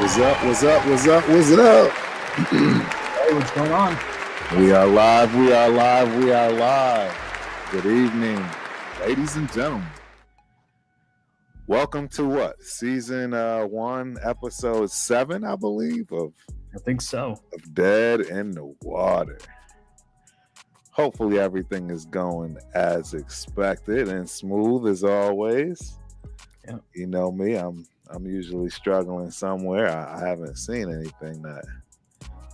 What's up? What's up? What's up? What's up? Hey, what's going on? We are live. We are live. We are live. Good evening, ladies and gentlemen. Welcome to what? Season 1, episode 7, I believe, I think so. of Dead in the Water. Hopefully everything is going as expected and smooth as always. Yeah. You know me, I'm usually struggling somewhere. I haven't seen anything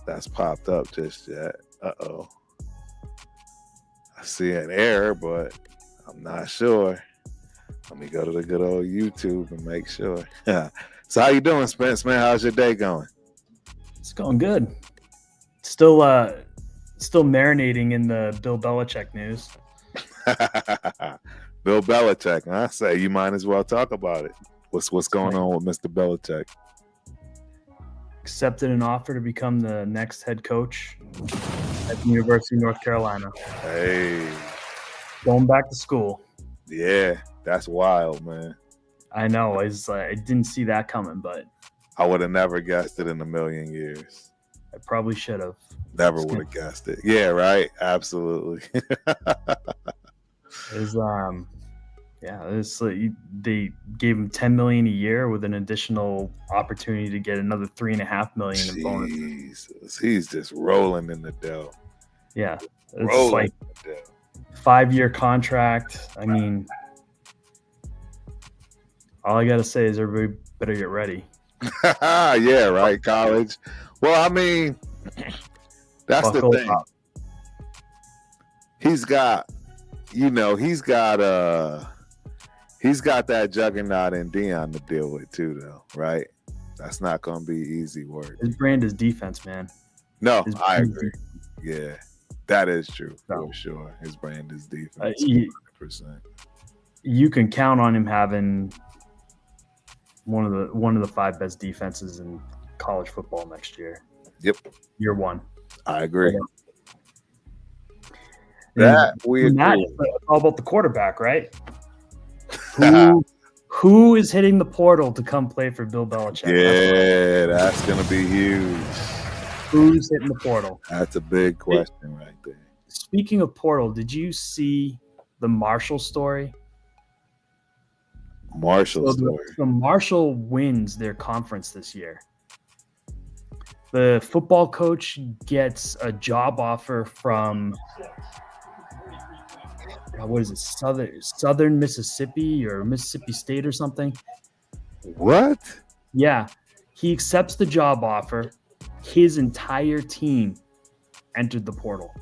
that's popped up just yet. Uh-oh. I see an error, but I'm not sure. Let me go to the good old YouTube and make sure. So how you doing, Spence, man? How's your day going? It's going good. Still marinating in the Bill Belichick news. Bill Belichick, I say you might as well talk about it. What's going on with Mr. Belichick? Accepted an offer to become the next head coach at the University of North Carolina. Hey. Going back to school. Yeah, that's wild, man. I know. I didn't see that coming, but I would have never guessed it in a million years. I probably should have. Never would have guessed it. Yeah, right. Absolutely. They gave him $10 million a year with an additional opportunity to get another $3.5 million in bonus. Jesus, he's just rolling in the dough. Yeah, it's Rolling like in the dough. 5-year contract. I mean, all I gotta say is everybody better get ready. Yeah, right. College. Well, I mean, that's Buckle the thing. up. He's got that juggernaut in Dion to deal with too, though, right? That's not going to be easy work. His brand is defense, man. No, His I brand is agree. defense. Yeah, that is true No. for sure. His brand is defense, 100%. You can count on him having one of the 5 best defenses in college football next year. Yep, Year 1. I agree. That it's all about the quarterback, right? Who is hitting the portal to come play for Bill Belichick? Yeah, that's going to be huge. Who's hitting the portal? That's a big question right there. Speaking of portal, did you see the Marshall story? So Marshall wins their conference this year. The football coach gets a job offer from what is it, Southern Mississippi or Mississippi State or something. What? Yeah. He accepts the job offer. His entire team entered the portal.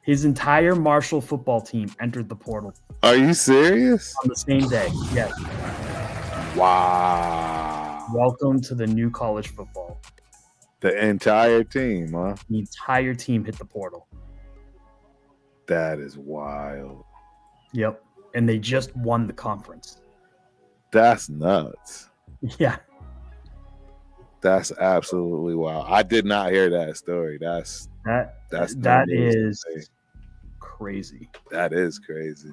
His entire Marshall football team entered the portal. Are you serious? On the same day, yes. Wow. Welcome to the new college football. The entire team, huh? The entire team hit the portal. That is wild. Yep. And they just won the conference. That's nuts. Yeah. That's absolutely wild. I did not hear that story. That is crazy. That is crazy.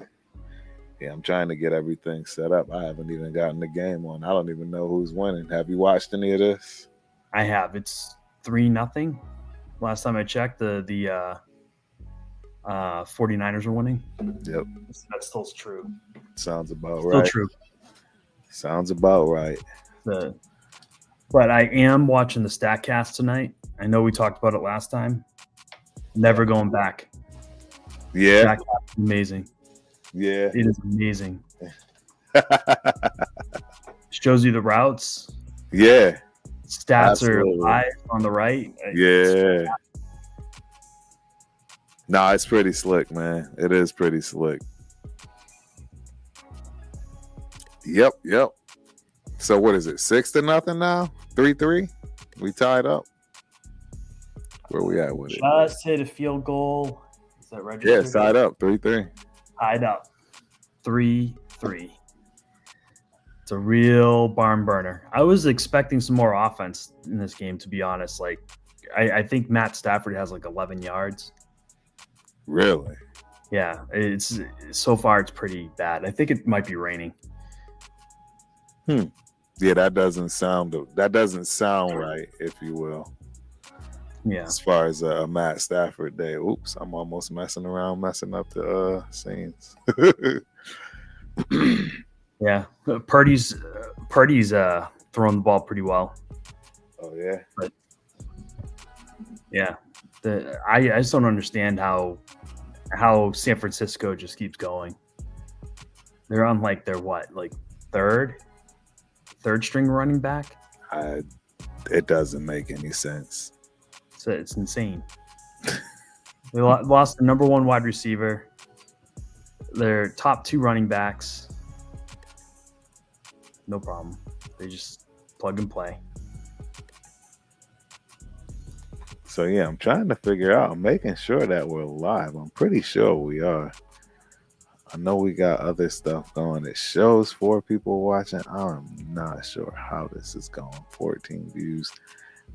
Yeah, I'm trying to get everything set up. I haven't even gotten the game on. I don't even know who's winning. Have you watched any of this? I have. It's 3-0. Last time I checked, the 49ers are winning. Yep. That still true. Sounds about Still right. True. Sounds about right. But I am watching the StatCast tonight. I know we talked about it last time. Never going back. Yeah. StatCast is amazing. Yeah. It is amazing. Shows you the routes. Yeah. Stats Absolutely. are live on the right. Yeah. Nah, it's pretty slick, man. It is pretty slick. Yep. So what is it? 6-0 now? 3-3? We tied up. Where we at with it? Just hit a field goal. Is that registered? Yeah, it's tied up. 3-3. Tied up. 3-3. It's a real barn burner. I was expecting some more offense in this game, to be honest. Like, I think Matt Stafford has like 11 yards. Really? Yeah, it's so far it's pretty bad. I think it might be raining. Yeah, that doesn't sound right, if you will. Yeah. As far as Matt Stafford day. Oops, I'm almost messing up the scenes. Yeah. Purdy's throwing the ball pretty well. Oh yeah. But yeah. I just don't understand how San Francisco just keeps going. They're on like their third string running back. It doesn't make any sense. So it's insane. They lost the number one wide receiver, their top two running backs. No problem. They just plug and play. So yeah, I'm trying to figure out. I'm making sure that we're live. I'm pretty sure we are. I know we got other stuff going. It shows 4 people watching. I'm not sure how this is going. 14 views.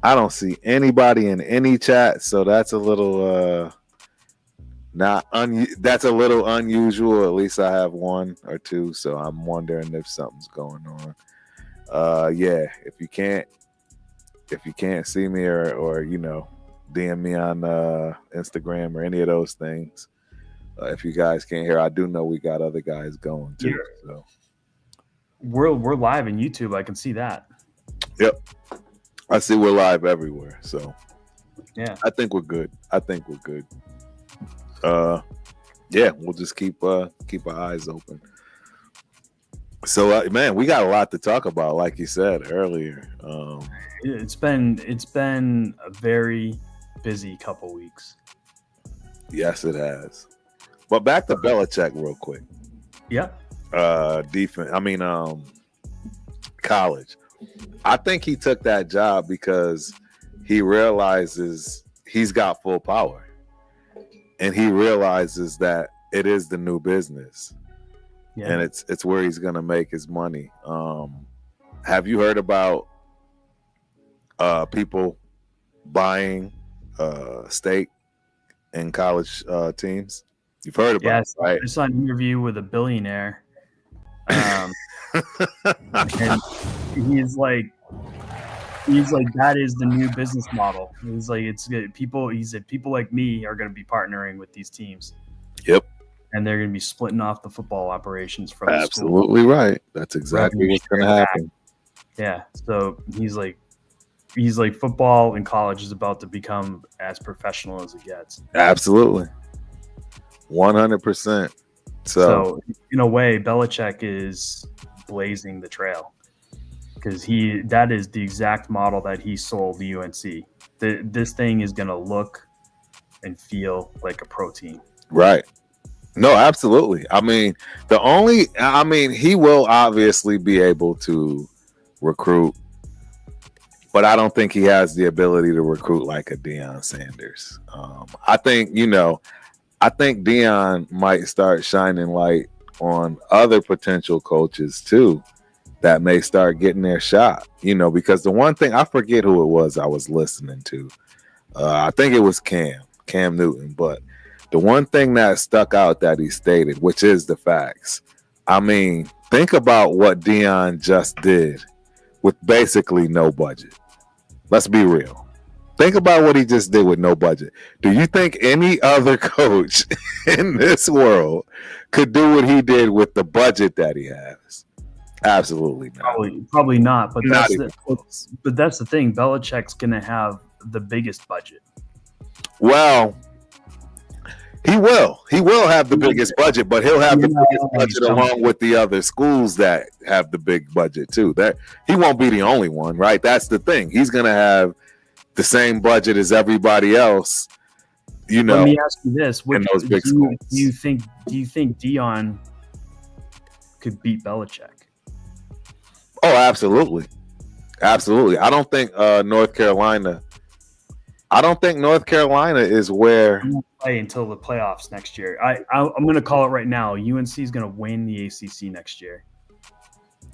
I don't see anybody in any chat, so that's a little that's a little unusual. At least I have 1 or 2, so I'm wondering if something's going on. Yeah, if you can't see me or DM me on Instagram or any of those things. If you guys can't hear, I do know we got other guys going too. Yeah. So we're live in YouTube. I can see that. Yep, I see we're live everywhere. So yeah, I think we're good. Yeah, we'll just keep our eyes open. So man, we got a lot to talk about, like you said earlier. It's been a very busy couple weeks. Yes, it has. But back to Belichick real quick. Yep. Defense. College. I think he took that job because he realizes he's got full power, and he realizes that it is the new business, and it's where he's gonna make his money. Have you heard about people buying stake in college teams? You've heard about it, right? I saw an interview with a billionaire. And he's like, that is the new business model. He's like, it's good. He said people like me are going to be partnering with these teams. Yep. And they're going to be splitting off the football operations from absolutely the school. Right. That's exactly what's going to happen. Yeah. So he's like, football in college is about to become as professional as it gets. Absolutely. 100%. So in a way, Belichick is blazing the trail because that is the exact model that he sold the UNC. This thing is going to look and feel like a pro team. Right. No, absolutely. He will obviously be able to recruit, but I don't think he has the ability to recruit like a Deion Sanders. I think Deion might start shining light on other potential coaches too that may start getting their shot, because the one thing, I forget who it was I was listening to. I think it was Cam Newton, but the one thing that stuck out that he stated, which is the facts. Think about what Deion just did with basically no budget. Let's be real. Think about what he just did with no budget. Do you think any other coach in this world could do what he did with the budget that he has? Absolutely not. Probably not. But that's the thing. Belichick's going to have the biggest budget. Well, he will. He will have the biggest budget, but he'll have the biggest budget along with the other schools that have the big budget too. He won't be the only one, right? That's the thing. He's going to have the same budget as everybody else, Let me ask you this: in those big schools. Do you think Deion could beat Belichick? Oh, absolutely. I don't think North Carolina is where play until the playoffs next year. I'm going to call it right now. UNC is going to win the ACC next year.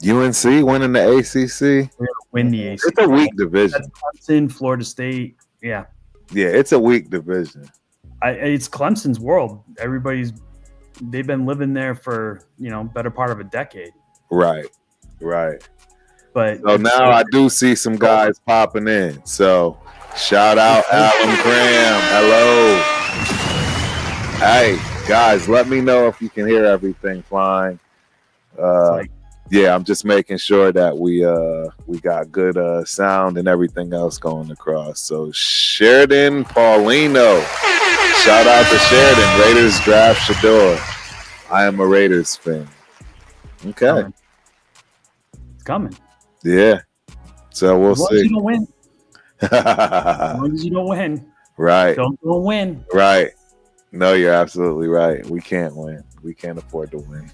UNC winning the ACC? They're going to win the ACC. It's a weak division. That's Clemson, Florida State. Yeah. Yeah, it's a weak division. It's Clemson's world. They've been living there for, better part of a decade. Right. But So now I do see some guys popping in. So shout out Alan Graham. Hello. Hey guys, let me know if you can hear everything fine. Yeah, I'm just making sure that we got good sound and everything else going across. So Sheridan Paulino. Shout out to Sheridan. Raiders draft Shedeur. I am a Raiders fan. Okay. It's coming. Yeah. So we'll see. As long as you don't win. Right. Don't win. Right. No, you're absolutely right. We can't win. We can't afford to win.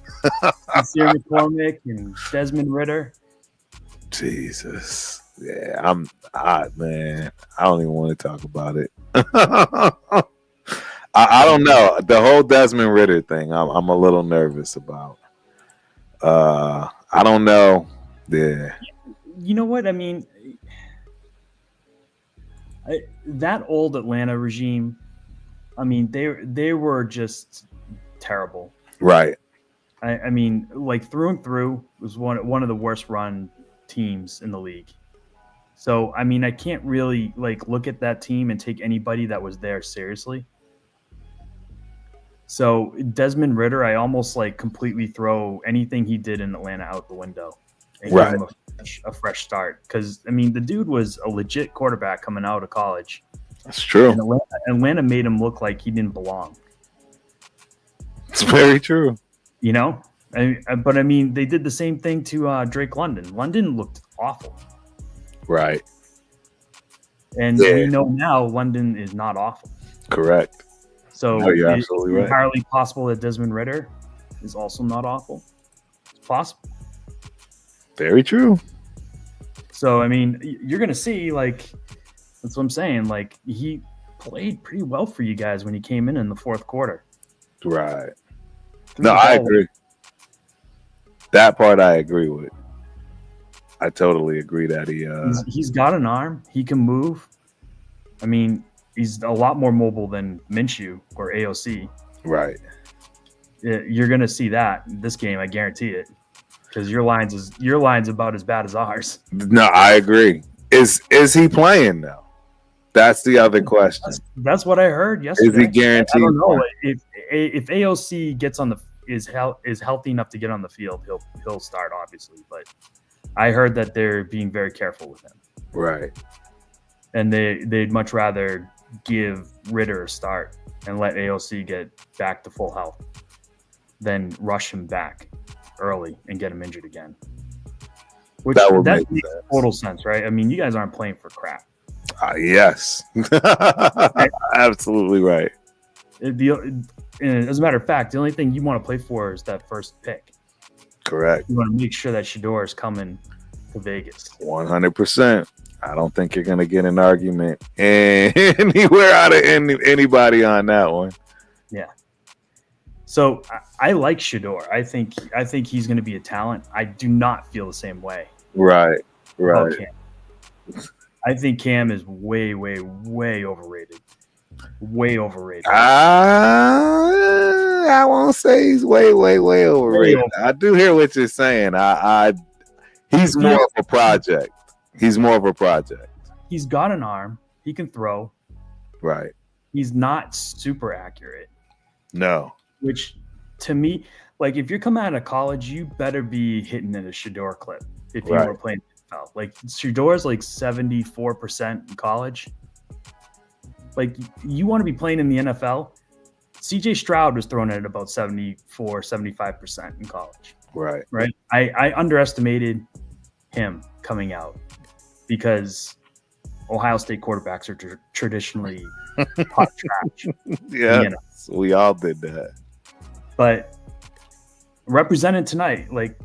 Sincere McCormick and Desmond Ridder. Jesus. Yeah, man. I don't even want to talk about it. I don't know. The whole Desmond Ridder thing, I'm a little nervous about. I don't know. Yeah. You know what? I mean, that old Atlanta regime, I mean, they were just terrible. Right. I mean, like through and through, was one of the worst run teams in the league. So, I mean, I can't really like look at that team and take anybody that was there seriously. So Desmond Ridder, I almost like completely throw anything he did in Atlanta out the window and give him a fresh start. Because I mean, the dude was a legit quarterback coming out of college. That's true. And Atlanta made him look like he didn't belong. It's very true. You know, but I mean, they did the same thing to Drake London. London looked awful. Right. And we know now London is not awful. Correct. So you're absolutely right. Entirely possible that Desmond Ridder is also not awful. It's possible. Very true. So, I mean, you're going to see, like, that's what I'm saying. Like, he played pretty well for you guys when he came in the fourth quarter. Right. No, I agree. That part I agree with. I totally agree that he's got an arm. He can move. I mean, he's a lot more mobile than Minshew or AOC. Right. You're going to see that in this game. I guarantee it. Because your line's about as bad as ours. No, I agree. Is he playing now? That's the other question. That's what I heard yesterday. Is he guaranteed? I don't know. If AOC gets on is healthy enough to get on the field, he'll start obviously. But I heard that they're being very careful with him. Right. And they'd much rather give Ridder a start and let AOC get back to full health than rush him back early and get him injured again. Which that makes total sense, right? I mean, you guys aren't playing for crap. Yes. Absolutely right. As a matter of fact, the only thing you want to play for is that first pick. Correct. You want to make sure that Shedeur is coming to Vegas. 100%. I don't think you're going to get an argument anywhere out of anybody on that one. Yeah. So I like Shedeur. I think he's going to be a talent. I do not feel the same way. Right. I think Cam is way, way, way overrated. Way overrated. I won't say he's way, way, way overrated. I do hear what you're saying. He's more of a project. He's got an arm. He can throw. Right. He's not super accurate. No. Which, to me, like if you're coming out of college, you better be hitting at a Shedeur clip if you were playing NFL. Like Shedeur's like 74% in college. Like you want to be playing in the NFL. CJ Stroud was thrown at about 74, 75% in college. Right. I underestimated him coming out because Ohio State quarterbacks are traditionally hot trash. Yeah, we all did that. But represented tonight, like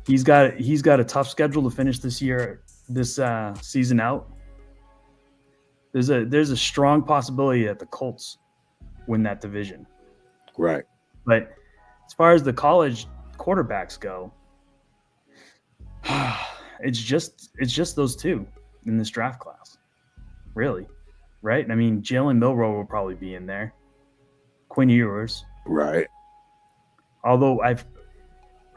he's got a tough schedule to finish this season out. There's a strong possibility that the Colts win that division. Right. But as far as the college quarterbacks go, it's just those two in this draft class. Really. Right? I mean, Jalen Milroe will probably be in there. Quinn Ewers. Right. Although I've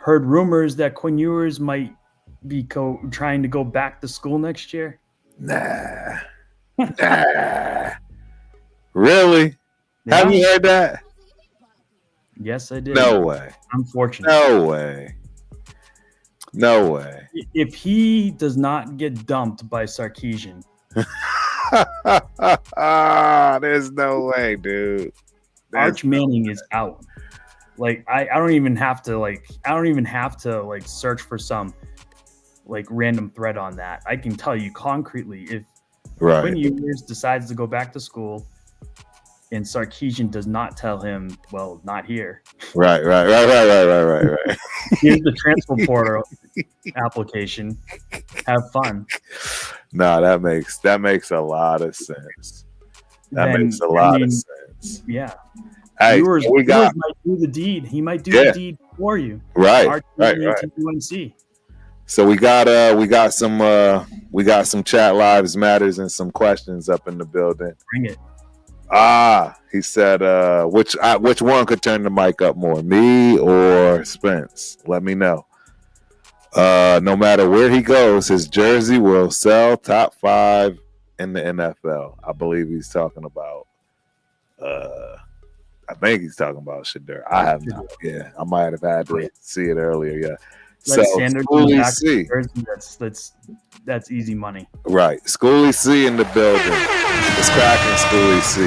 heard rumors that Quinn Ewers might be trying to go back to school next year. Nah. Really? Yeah. Have you heard that? Yes, I did. No way. Unfortunate. No way. If he does not get dumped by Sarkisian, there's no way, dude. Arch Manning is out. Like I don't even have to search for some like random thread on that. I can tell you concretely if Quinn Ewers decides to go back to school and Sarkisian does not tell him, well, not here. Right. Here's the transfer portal application. Have fun. No, that makes a lot of sense. Makes a lot of sense. Yeah. Hey, Ewers might do the deed. He might do the deed for you. Right. UNC. So we got some chat lives matters and some questions up in the building. Bring it. He said, which one could turn the mic up more, me or Spence? Let me know. No matter where he goes, his jersey will sell top 5 in the NFL. I believe he's talking about. I think he's talking about Shedeur. I have not. Yeah, I might have had to see it earlier. Yeah. So Schoolie C. That's easy money. Right. Schoolie C in the building. It's cracking Schoolie C.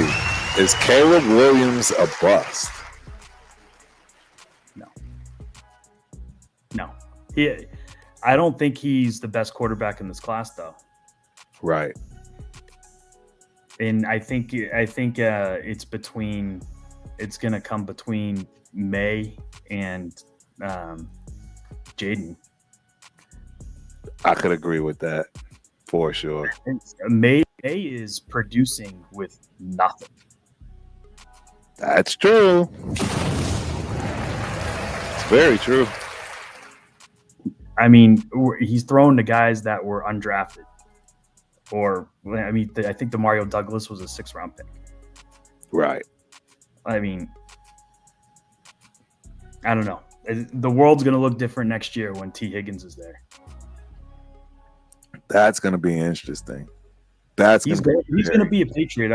Is Caleb Williams a bust? No. I don't think he's the best quarterback in this class, though. Right. And I think it's going to come between Maye and Jaden. I could agree with that for sure. Maye is producing with nothing. That's true. It's very true. I mean, he's thrown to guys that were undrafted. I think the Mario Douglas was a 6th-round pick. Right. I mean, I don't know. The world's going to look different next year when T. Higgins is there. That's going to be interesting. He's going to be a Patriot.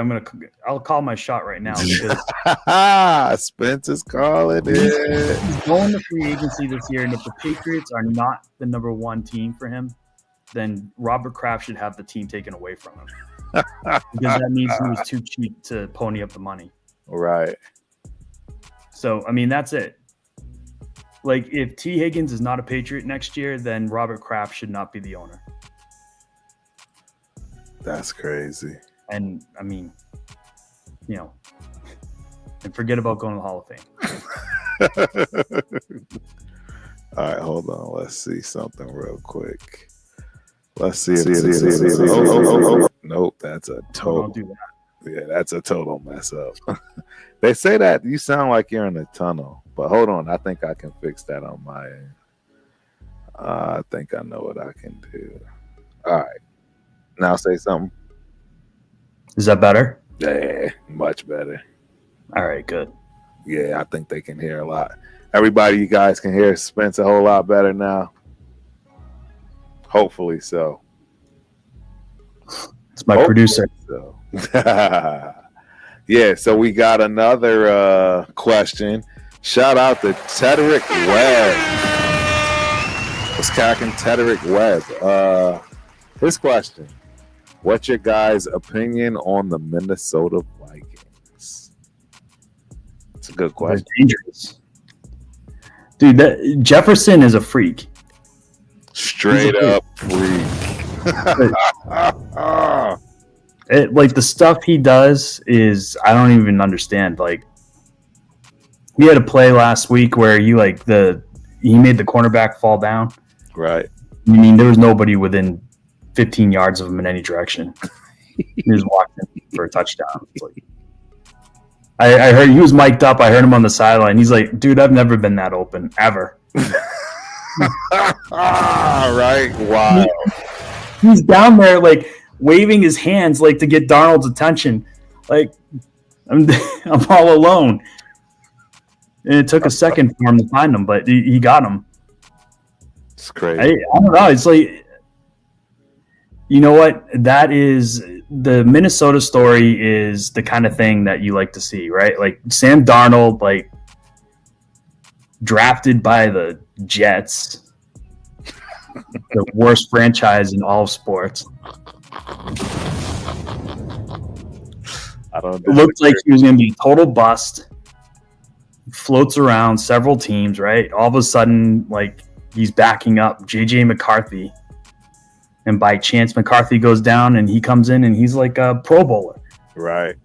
I'll call my shot right now because Spence is calling it. He's going to free agency this year, and if the Patriots are not the number 1 team for him, then Robert Kraft should have the team taken away from him because that means he was too cheap to pony up the money. Right. So I mean, that's it. Like, if T. Higgins is not a Patriot next year, then Robert Kraft should not be the owner. That's crazy. And I mean, and forget about going to the Hall of Fame. All right, hold on. Let's see something real quick. Let's see. Nope, that's a total. Don't do that. Yeah, that's a total mess up. They say that you sound like you're in a tunnel, but hold on. I think I can fix that on my end. I think I know what I can do. All right. Now say something. Is that better? Yeah, much better. All right, good. Yeah, I think they can hear a lot. Everybody, you guys can hear Spence a whole lot better now. Hopefully so. It's my producer. So. Yeah, so we got another question. Shout out to Tedrick Webb. What's cracking, Tedrick Webb? His question. What's your guys' opinion on the Minnesota Vikings? It's a good question. They're dangerous. Dude, Jefferson is a freak. Straight up freak. Like, the stuff he does is, I don't even understand. Like, he had a play last week where he made the cornerback fall down. Right. I mean, there was nobody within 15 yards of him in any direction. He was walking for a touchdown. It's like, I heard he was mic'd up. I heard him on the sideline. He's like, dude, I've never been that open, ever. Right. Wow. He's down there, like, waving his hands, like, to get Darnold's attention. Like, I'm all alone. And it took a second for him to find him, but he got him. It's crazy. I don't know. It's like, you know what? That is the Minnesota story is the kind of thing that you like to see, right? Like Sam Darnold, like drafted by the Jets, the worst franchise in all of sports. It looked like he was going to be a total bust. Floats around several teams, right? All of a sudden, like he's backing up JJ McCarthy. And by chance, McCarthy goes down and he comes in and he's like a Pro Bowler. Right.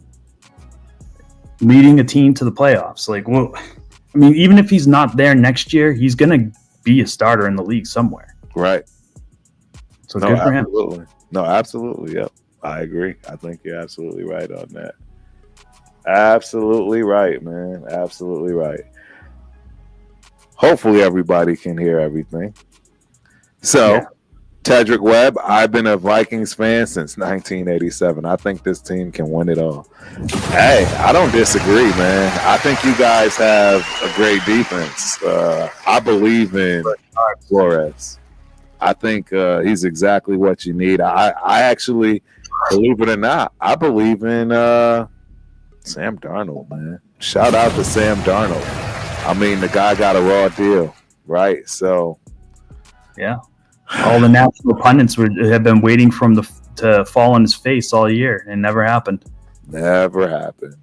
Leading a team to the playoffs. Like, well, I mean, even if he's not there next year, he's going to be a starter in the league somewhere. Right. So good for him. No, absolutely. Yep. I agree. I think you're absolutely right on that. Absolutely right, man. Absolutely right. Hopefully everybody can hear everything. So, yeah. Tedrick Webb, I've been a Vikings fan since 1987. I think this team can win it all. Hey, I don't disagree, man. I think you guys have a great defense. I believe in Flores. I think he's exactly what you need. I actually, believe it or not, I believe in Sam Darnold, man. Shout out to Sam Darnold. I mean, the guy got a raw deal, right? So, yeah. All the national pundits have been waiting for him to fall on his face all year, and it never happened. Never happened.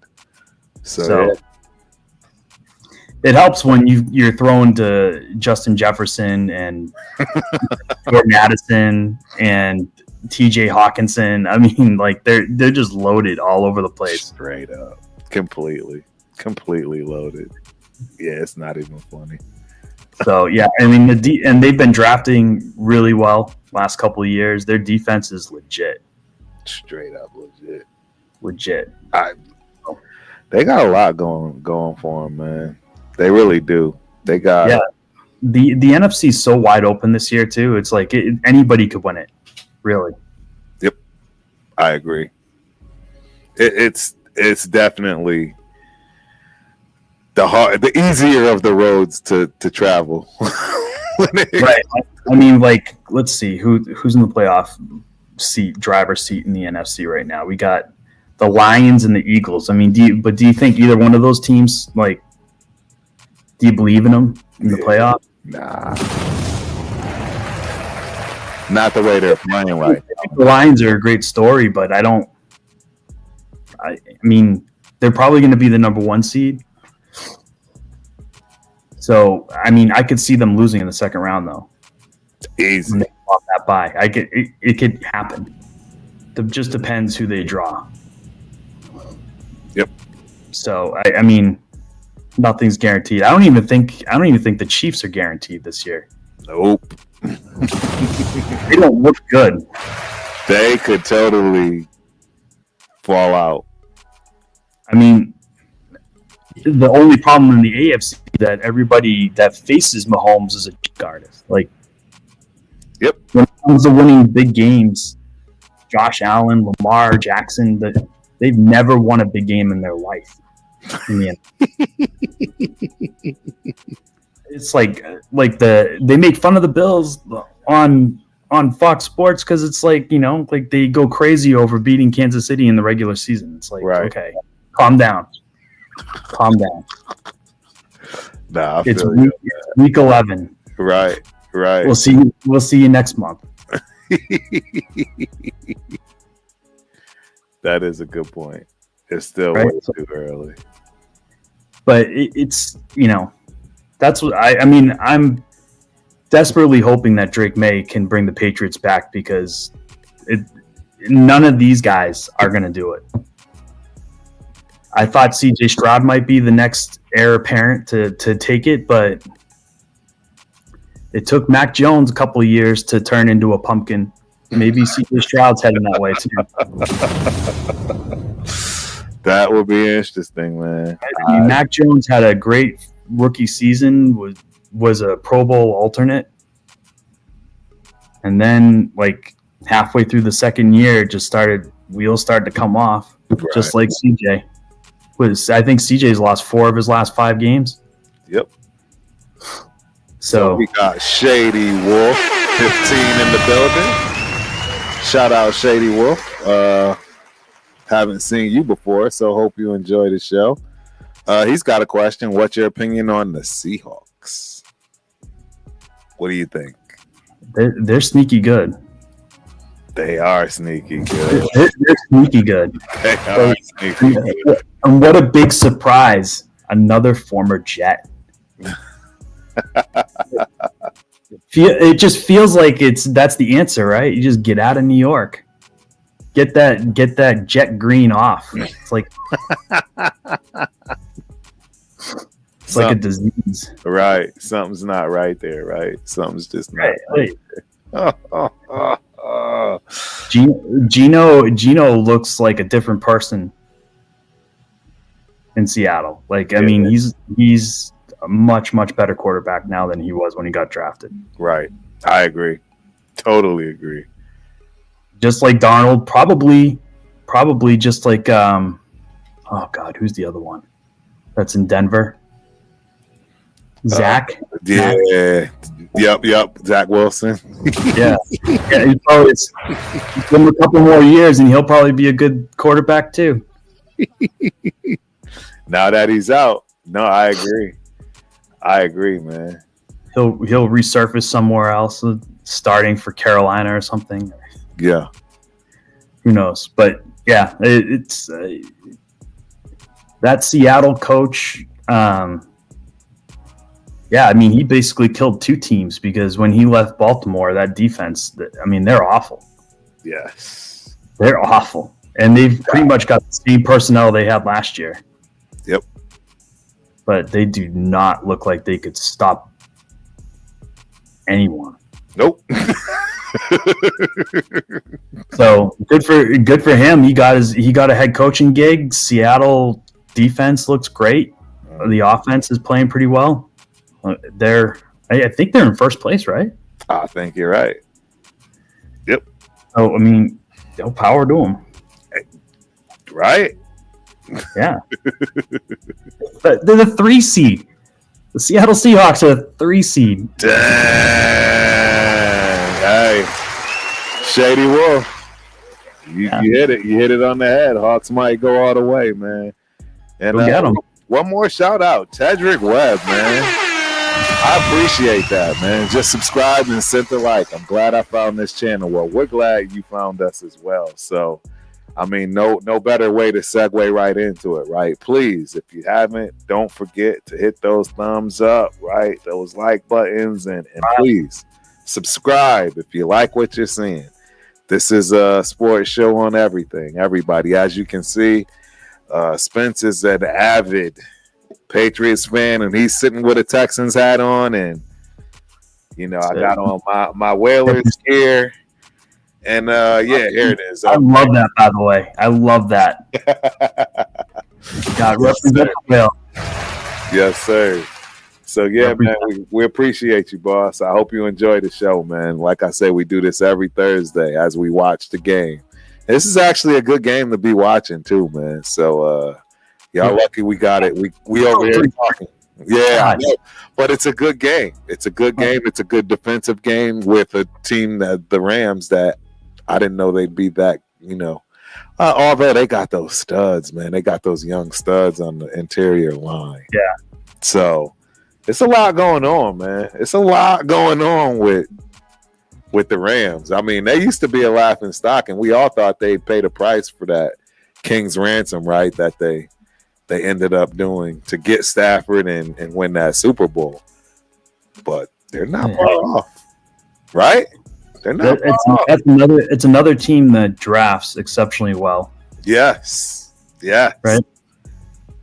So yeah. It helps when you're thrown to Justin Jefferson and Jordan Addison and TJ Hawkinson. I mean, like they're just loaded all over the place. Straight up. Completely loaded. Yeah, it's not even funny. So, yeah, I mean, and they've been drafting really well last couple of years. Their defense is legit. Straight up legit. Legit. They got a lot going for them, man. They really do. They got the NFC is so wide open this year too. It's like anybody could win it, really. Yep, I agree. It's definitely the easier of the roads to travel. Right. I mean, like, let's see who's in the playoff driver's seat in the NFC right now. We got the Lions and the Eagles. I mean, do you think either one of those teams, like, do you believe in them in the playoff? Nah. Not the way they're playing right now. The Lions are a great story, but I mean, they're probably going to be the number 1 seed. So, I mean, I could see them losing in the second round, though. Easy. When they off that bye. It could happen. It just depends who they draw. Yep. So, I mean, nothing's guaranteed. I don't even think the Chiefs are guaranteed this year. Nope. They don't look good. They could totally fall out. I mean, the only problem in the AFC that everybody that faces Mahomes is a check artist. Like, yep. When it comes to winning big games, Josh Allen, Lamar Jackson, they've never won a big game in their life. It's like they make fun of the Bills on Fox Sports because it's like, you know, like they go crazy over beating Kansas City in the regular season. It's like, okay, calm down. Nah, it's week 11. Right. We'll see you next month. That is a good point. It's still way too early. But it's, you know, that's what I mean, I'm desperately hoping that Drake Maye can bring the Patriots back because none of these guys are going to do it. I thought CJ Stroud might be the next heir apparent to take it, but it took Mac Jones a couple of years to turn into a pumpkin. Maybe CJ Stroud's heading that way too. That would be interesting, man. I mean, Mac Jones had a great rookie season, was a Pro Bowl alternate. And then, like, halfway through the second year, wheels started to come off, just like CJ. I think CJ's lost 4 of his last 5 games. Yep. So we got Shady Wolf 15 in the building. Shout out Shady Wolf. Haven't seen you before, so hope you enjoy the show. He's got a question. What's your opinion on the Seahawks? What do you think? They're sneaky good. They are sneaky good. They're sneaky good. They are sneaky good. And what a big surprise. Another former Jet. It just feels like that's the answer, right? You just get out of New York. Get that jet green off. It's like like a disease. Right. Something's not right there, right? Something's just not right there. Gino looks like a different person in Seattle. Like, I mean, he's a much, much better quarterback now than he was when he got drafted. Right. I agree. Totally agree. Just like Darnold, probably just like oh God, who's the other one that's in Denver? Zach. Yeah. Yep. Zach Wilson. Yeah. He'll probably give him a couple more years, and he'll probably be a good quarterback too. Now that he's out, no, I agree, man. He'll resurface somewhere else, starting for Carolina or something. Yeah. Who knows? But yeah, it's that Seattle coach. Yeah, I mean, he basically killed two teams because when he left Baltimore, that defense, I mean, they're awful. Yes. They're awful. And they've pretty much got the same personnel they had last year. Yep. But they do not look like they could stop anyone. Nope. So good for him. He got a head coaching gig. Seattle defense looks great. The offense is playing pretty well. I think they're in first place, right? I think you're right. Yep. Oh, I mean, they'll power to them. Right? Yeah. They're the 3 seed. The Seattle Seahawks are the 3 seed. Dang. Hey. Shady Wolf. You hit it. You hit it on the head. Hawks might go all the way, man. And go get them. One more shout out. Tedrick Webb, man. I appreciate that, man. Just subscribe and send the like. I'm glad I found this channel. Well, we're glad you found us as well. So, I mean, no better way to segue right into it, right? Please, if you haven't, don't forget to hit those thumbs up, right? Those like buttons, and please subscribe if you like what you're seeing. This is a sports show on everything, everybody. As you can see, Spence is an avid Patriots fan, and he's sitting with a Texans hat on, and I got on my Whalers gear, and here it is. I love that, by the way. I love that. God, represent the Whale. Yes, sir. So yeah, man, we appreciate you, boss. I hope you enjoy the show, man. Like I said, we do this every Thursday as we watch the game. This is actually a good game to be watching too, man. So y'all lucky we got it. We over here talking. Yeah, I know. But it's a good game. It's a good game. It's a good defensive game with a team that the Rams that I didn't know they'd be that, although they got those studs, man. They got those young studs on the interior line. Yeah. So it's a lot going on, man. It's a lot going on with the Rams. I mean, they used to be a laughing stock, and we all thought they'd pay the price for that King's ransom, right? That they ended up doing to get Stafford and win that Super Bowl. But they're not far off, right? They're not far off. It's another team that drafts exceptionally well. Yes. Yes. Right?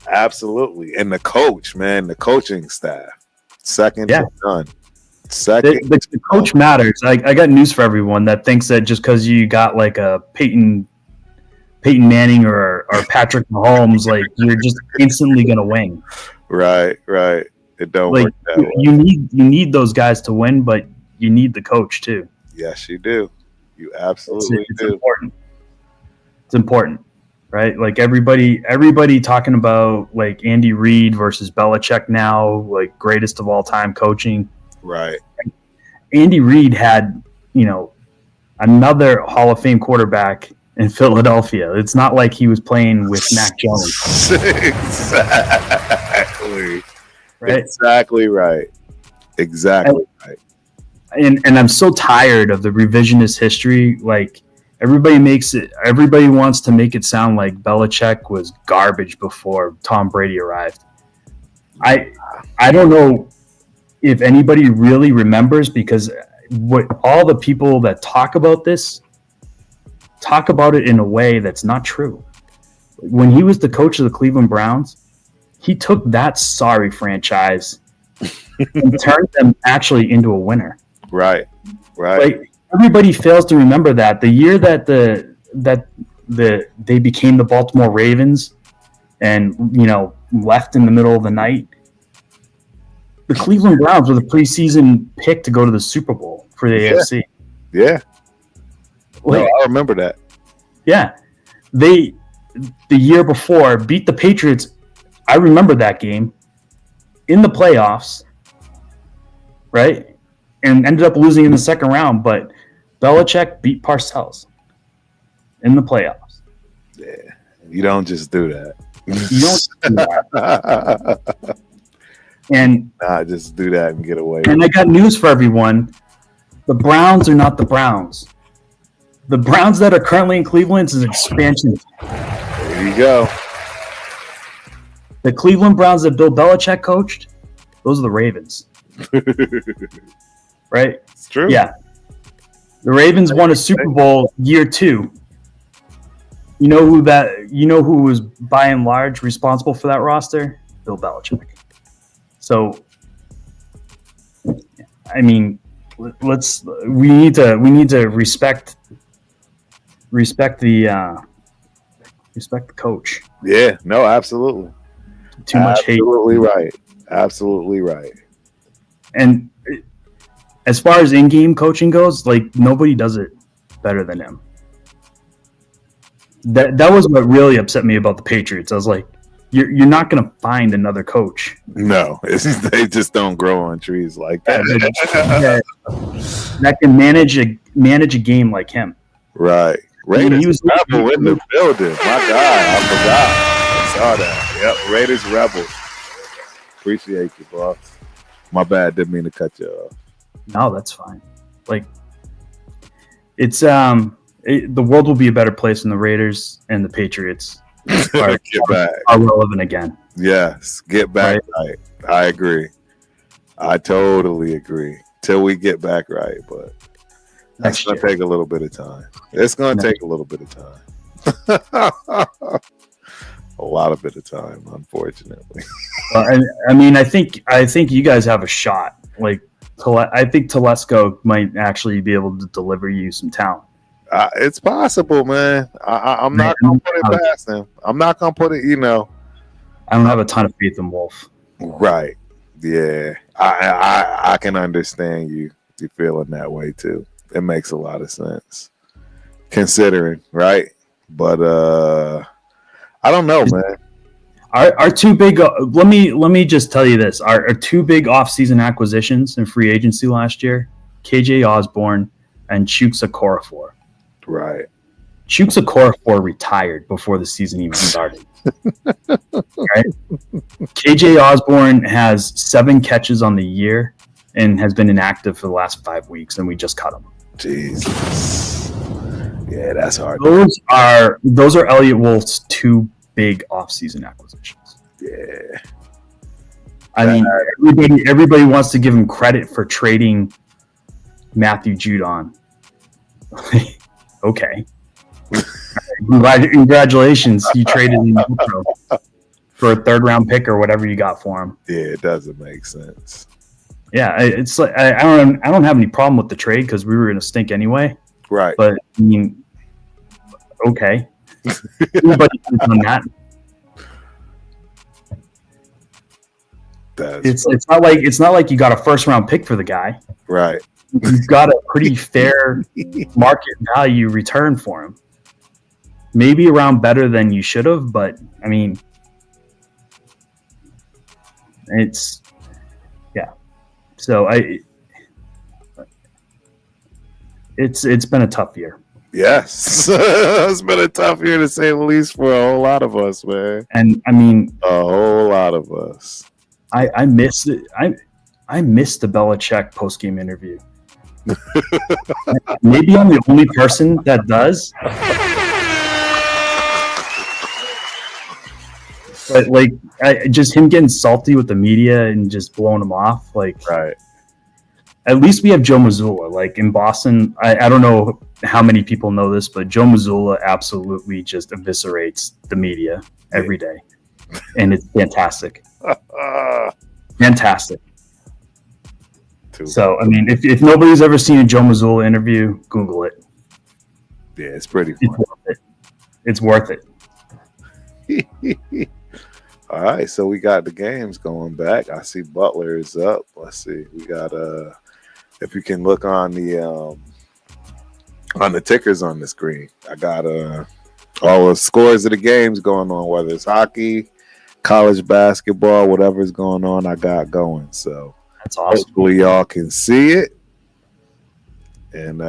Absolutely. And the coach, man, the coaching staff, second to none. The coach matters. I got news for everyone that thinks that just because you got like a Peyton Manning or Patrick Mahomes, like you're just instantly gonna win. Right. It don't work that way. You need those guys to win, but you need the coach too. Yes, you do. You absolutely do. It's important, right? Like everybody talking about like Andy Reid versus Belichick now, like greatest of all time coaching. Right. Andy Reid had, another Hall of Fame quarterback in Philadelphia. It's not like he was playing with Mac Jones. Exactly. Right? Exactly right. Exactly right. And I'm so tired of the revisionist history. Like, everybody wants to make it sound like Belichick was garbage before Tom Brady arrived. I don't know if anybody really remembers, because what all the people that talk about this talk about it in a way that's not true. When he was the coach of the Cleveland Browns, he took that sorry franchise and turned them actually into a winner. Right. Like, everybody fails to remember that the year that they became the Baltimore Ravens and left in the middle of the night, the Cleveland Browns were the preseason pick to go to the Super Bowl for the AFC. Yeah. Like, no, I remember that. Yeah. They, the year before, beat the Patriots. I remember that game in the playoffs, right? And ended up losing in the second round, but Belichick beat Parcells in the playoffs. Yeah. You don't just do that. You don't do that. And just do that and get away. And I got news for everyone. The Browns are not the Browns. The Browns that are currently in Cleveland is an expansion. There you go. The Cleveland Browns that Bill Belichick coached, those are the Ravens. Right? It's true. Yeah. The Ravens won a Super Bowl year 2. You know who was by and large responsible for that roster? Bill Belichick. So, I mean, we need to respect the coach. Yeah, no, absolutely. Too much hate. Absolutely right. Absolutely right. And as far as in-game coaching goes, like, nobody does it better than him. That was what really upset me about the Patriots. I was like, you're not going to find another coach. No, they just don't grow on trees like that. That can manage a game like him. Right. Raiders Rebel in the building. My God, I forgot. I saw that. Yep, Raiders Rebels. Appreciate you, boss. My bad. Didn't mean to cut you off. No, that's fine. Like, it's the world will be a better place when the Raiders and the Patriots are relevant again. Yes, get back right. I agree. I totally agree. Till we get back right, but that's going to take a little bit of time. It's going to take a little bit of time. A lot of bit of time, unfortunately. I mean, I think you guys have a shot. Like, I think Telesco might actually be able to deliver you some talent. It's possible, man. I'm not going to put it past him. I'm not going to put it, I don't have a ton of faith in Wolf. Right. Yeah. I can understand you feeling that way, too. It makes a lot of sense. Considering, right? But I don't know, man. Our two big let me just tell you this. Our two big off-season acquisitions in free agency last year, KJ Osborne and Chuks Okorafor. Right. Chuks Okorafor retired before the season even started. Right? KJ Osborne has 7 catches on the year and has been inactive for the last 5 weeks, and we just cut him. Jesus. Yeah, that's hard. Those are Elliott Wolf's 2 big off-season acquisitions. Yeah. I mean, everybody wants to give him credit for trading Matthew Judon. Okay. Congratulations. You traded him for a 3rd-round pick or whatever you got for him. Yeah, it doesn't make sense. Yeah, it's like I don't have any problem with the trade because we were going to stink anyway. Right. But I mean, okay. Everybody has done that. It's not like you got a 1st-round pick for the guy. Right. You've got a pretty fair market value return for him. Maybe around better than you should have, but I mean, it's yeah. So It's been a tough year. Yes, it's been a tough year to say the least for a whole lot of us, man. And I mean, a whole lot of us. I missed it. I missed the Belichick post-game interview. Maybe I'm the only person that does. But like, just him getting salty with the media and just blowing him off. Like, right. At least we have Joe Mazzulla. Like in Boston, I don't know how many people know this, but Joe Mazzulla absolutely just eviscerates the media every day, and it's fantastic. Fantastic. So, I mean, if nobody's ever seen a Joe Mazzulla interview, Google it. Yeah, it's pretty fun. It's worth it. All right, so we got the games going back. I see Butler is up. Let's see. We got if you can look on the tickers on the screen. I got all the scores of the games going on, whether it's hockey, college basketball, whatever's going on, I got going. So that's awesome. Hopefully y'all can see it. And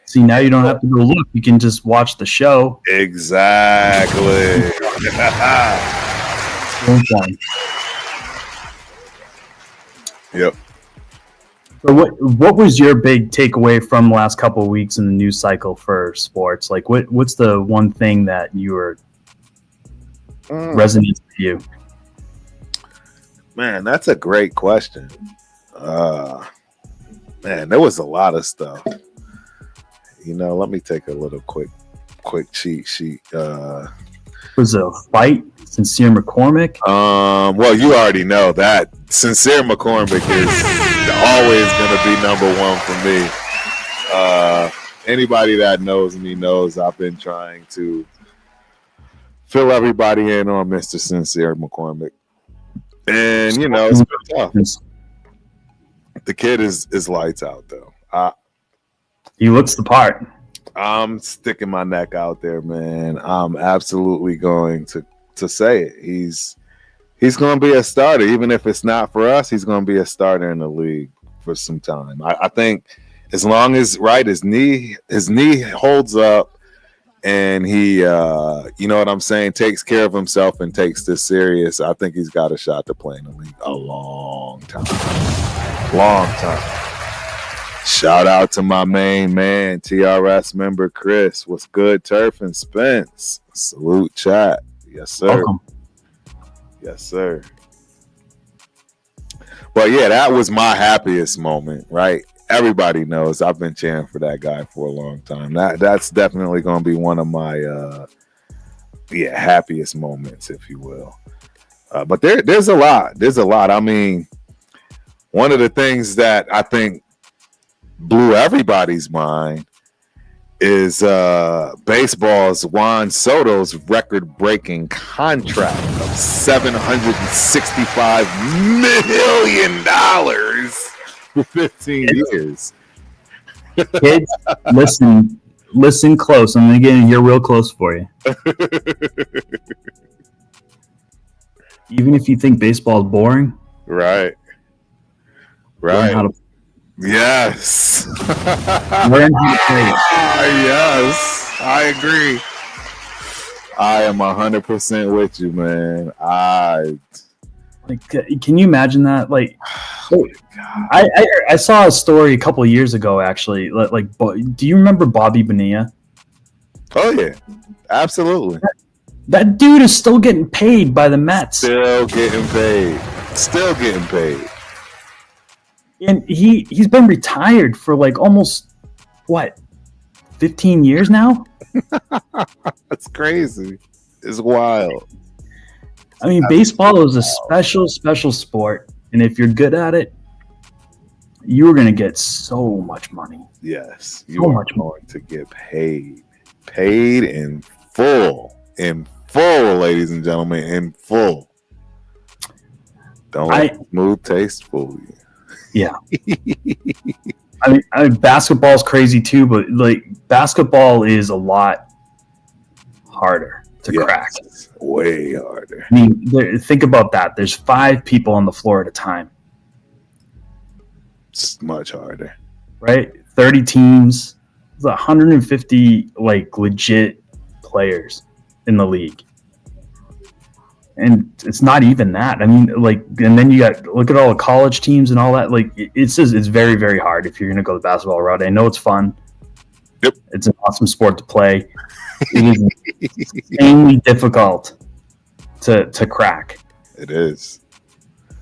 see, now you don't have to go look. You can just watch the show. Exactly. Yep. So what was your big takeaway from the last couple of weeks in the news cycle for sports? Like what's the one thing that you were resonates with you? Man, that's a great question. Man, there was a lot of stuff. Let me take a little quick cheat sheet. Was it a fight? Sincere McCormick? Well, you already know that Sincere McCormick is always going to be number one for me. Anybody that knows me knows I've been trying to fill everybody in on Mr. Sincere McCormick. And, it's been tough. The kid is lights out, though. He looks the part. I'm sticking my neck out there, man. I'm absolutely going to say it. He's going to be a starter. Even if it's not for us, he's going to be a starter in the league for some time. I think as long as his knee holds up and he, takes care of himself and takes this serious, I think he's got a shot to play in the league a long time. Long time. Shout out to my main man, TRS member Chris. What's good, Turf and Spence? Salute, chat. Yes, sir. Welcome. Yes, sir. Well, yeah, that was my happiest moment, right? Everybody knows I've been cheering for that guy for a long time. That's definitely going to be one of my happiest moments, if you will. But there's a lot. There's a lot. I mean, one of the things that I think blew everybody's mind is baseball's Juan Soto's record-breaking contract of $765 million for 15 years. Kids, listen close. I'm going to get in here real close for you. Even if you think baseball is boring. Right. Yes. Learn how to play it. Yes, I agree. I am 100% with you, man. Can you imagine that? Like, I saw a story a couple of years ago, actually. Like, do you remember Bobby Bonilla? Oh yeah, absolutely. That dude is still getting paid by the Mets. Still getting paid. And he's been retired for like almost 15 years now? That's crazy. It's wild. I mean, baseball is a special sport, and if you're good at it, you're going to get so much money. Yes, you are going to get paid in full, ladies and gentlemen, in full. Don't let smooth taste fool you. Yeah. I mean, basketball is crazy too, but like basketball is a lot harder to crack. Way harder. I mean, think about that. There's 5 people on the floor at a time. It's much harder. Right? 30 teams, 150 like legit players in the league. And it's not even that. I mean, like, and then you got look at all the college teams and all that. Like, it's just it's very, very hard if you're going to go the basketball route. I know it's fun. Yep, it's an awesome sport to play. It is insanely difficult to crack. it is.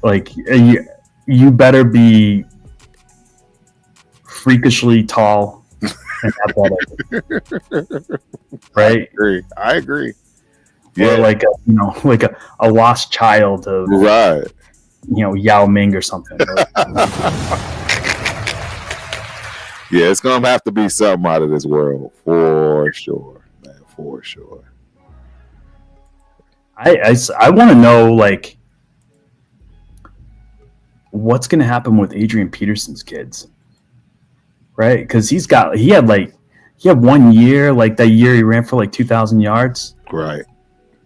Like, you better be freakishly tall and athletic, right? I agree. Or like a lost child of right. Yao Ming or something. Yeah, it's gonna have to be something out of this world for sure, man. For sure. I want to know like what's gonna happen with Adrian Peterson's kids, right? Because he had 1 year, like that year he ran for like 2,000 yards. Right.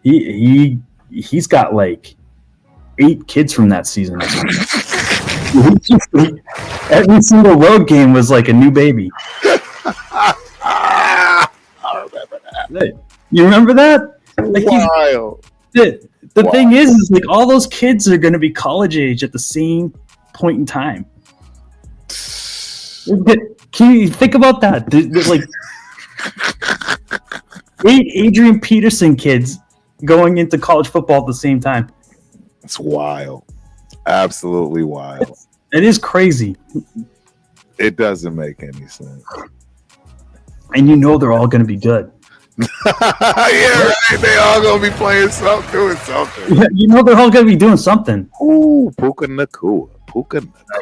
He's got like 8 kids from that season. Every single road game was like a new baby. I remember that. You remember that? Like wild. The thing is like all those kids are going to be college age at the same point in time. Can you think about that? Like 8 Adrian Peterson kids going into college football at the same time. It's wild. Absolutely wild. It is crazy. It doesn't make any sense. And they're all going to be good. Yeah, right. They all going to be playing something, doing something. Yeah, they're all going to be doing something. Ooh, Puka Nacua.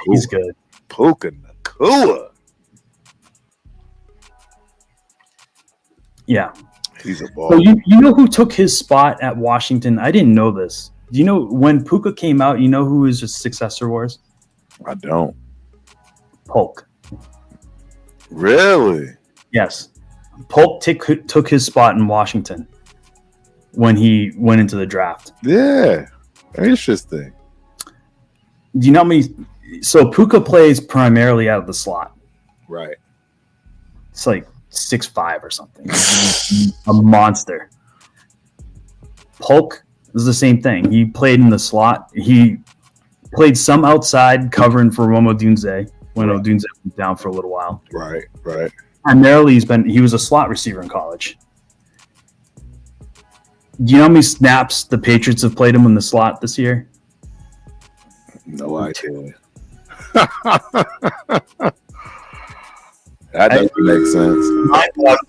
He's good. Puka Nacua. Yeah. He's a ball. So you know who took his spot at Washington? I didn't know this. Do you know when Puka came out, you know who his successor was? I don't. Polk. Really? Yes. Polk took his spot in Washington when he went into the draft. Yeah. Interesting. Do you know how many? So Puka plays primarily out of the slot. Right. It's like 6'5" or something. A monster. Polk is the same thing. He played in the slot. He played some outside covering for Rome Odunze when Odunze went down for a little while. Right. Primarily, he was a slot receiver in college. Do you know how many snaps the Patriots have played him in the slot this year? No idea. That doesn't make sense.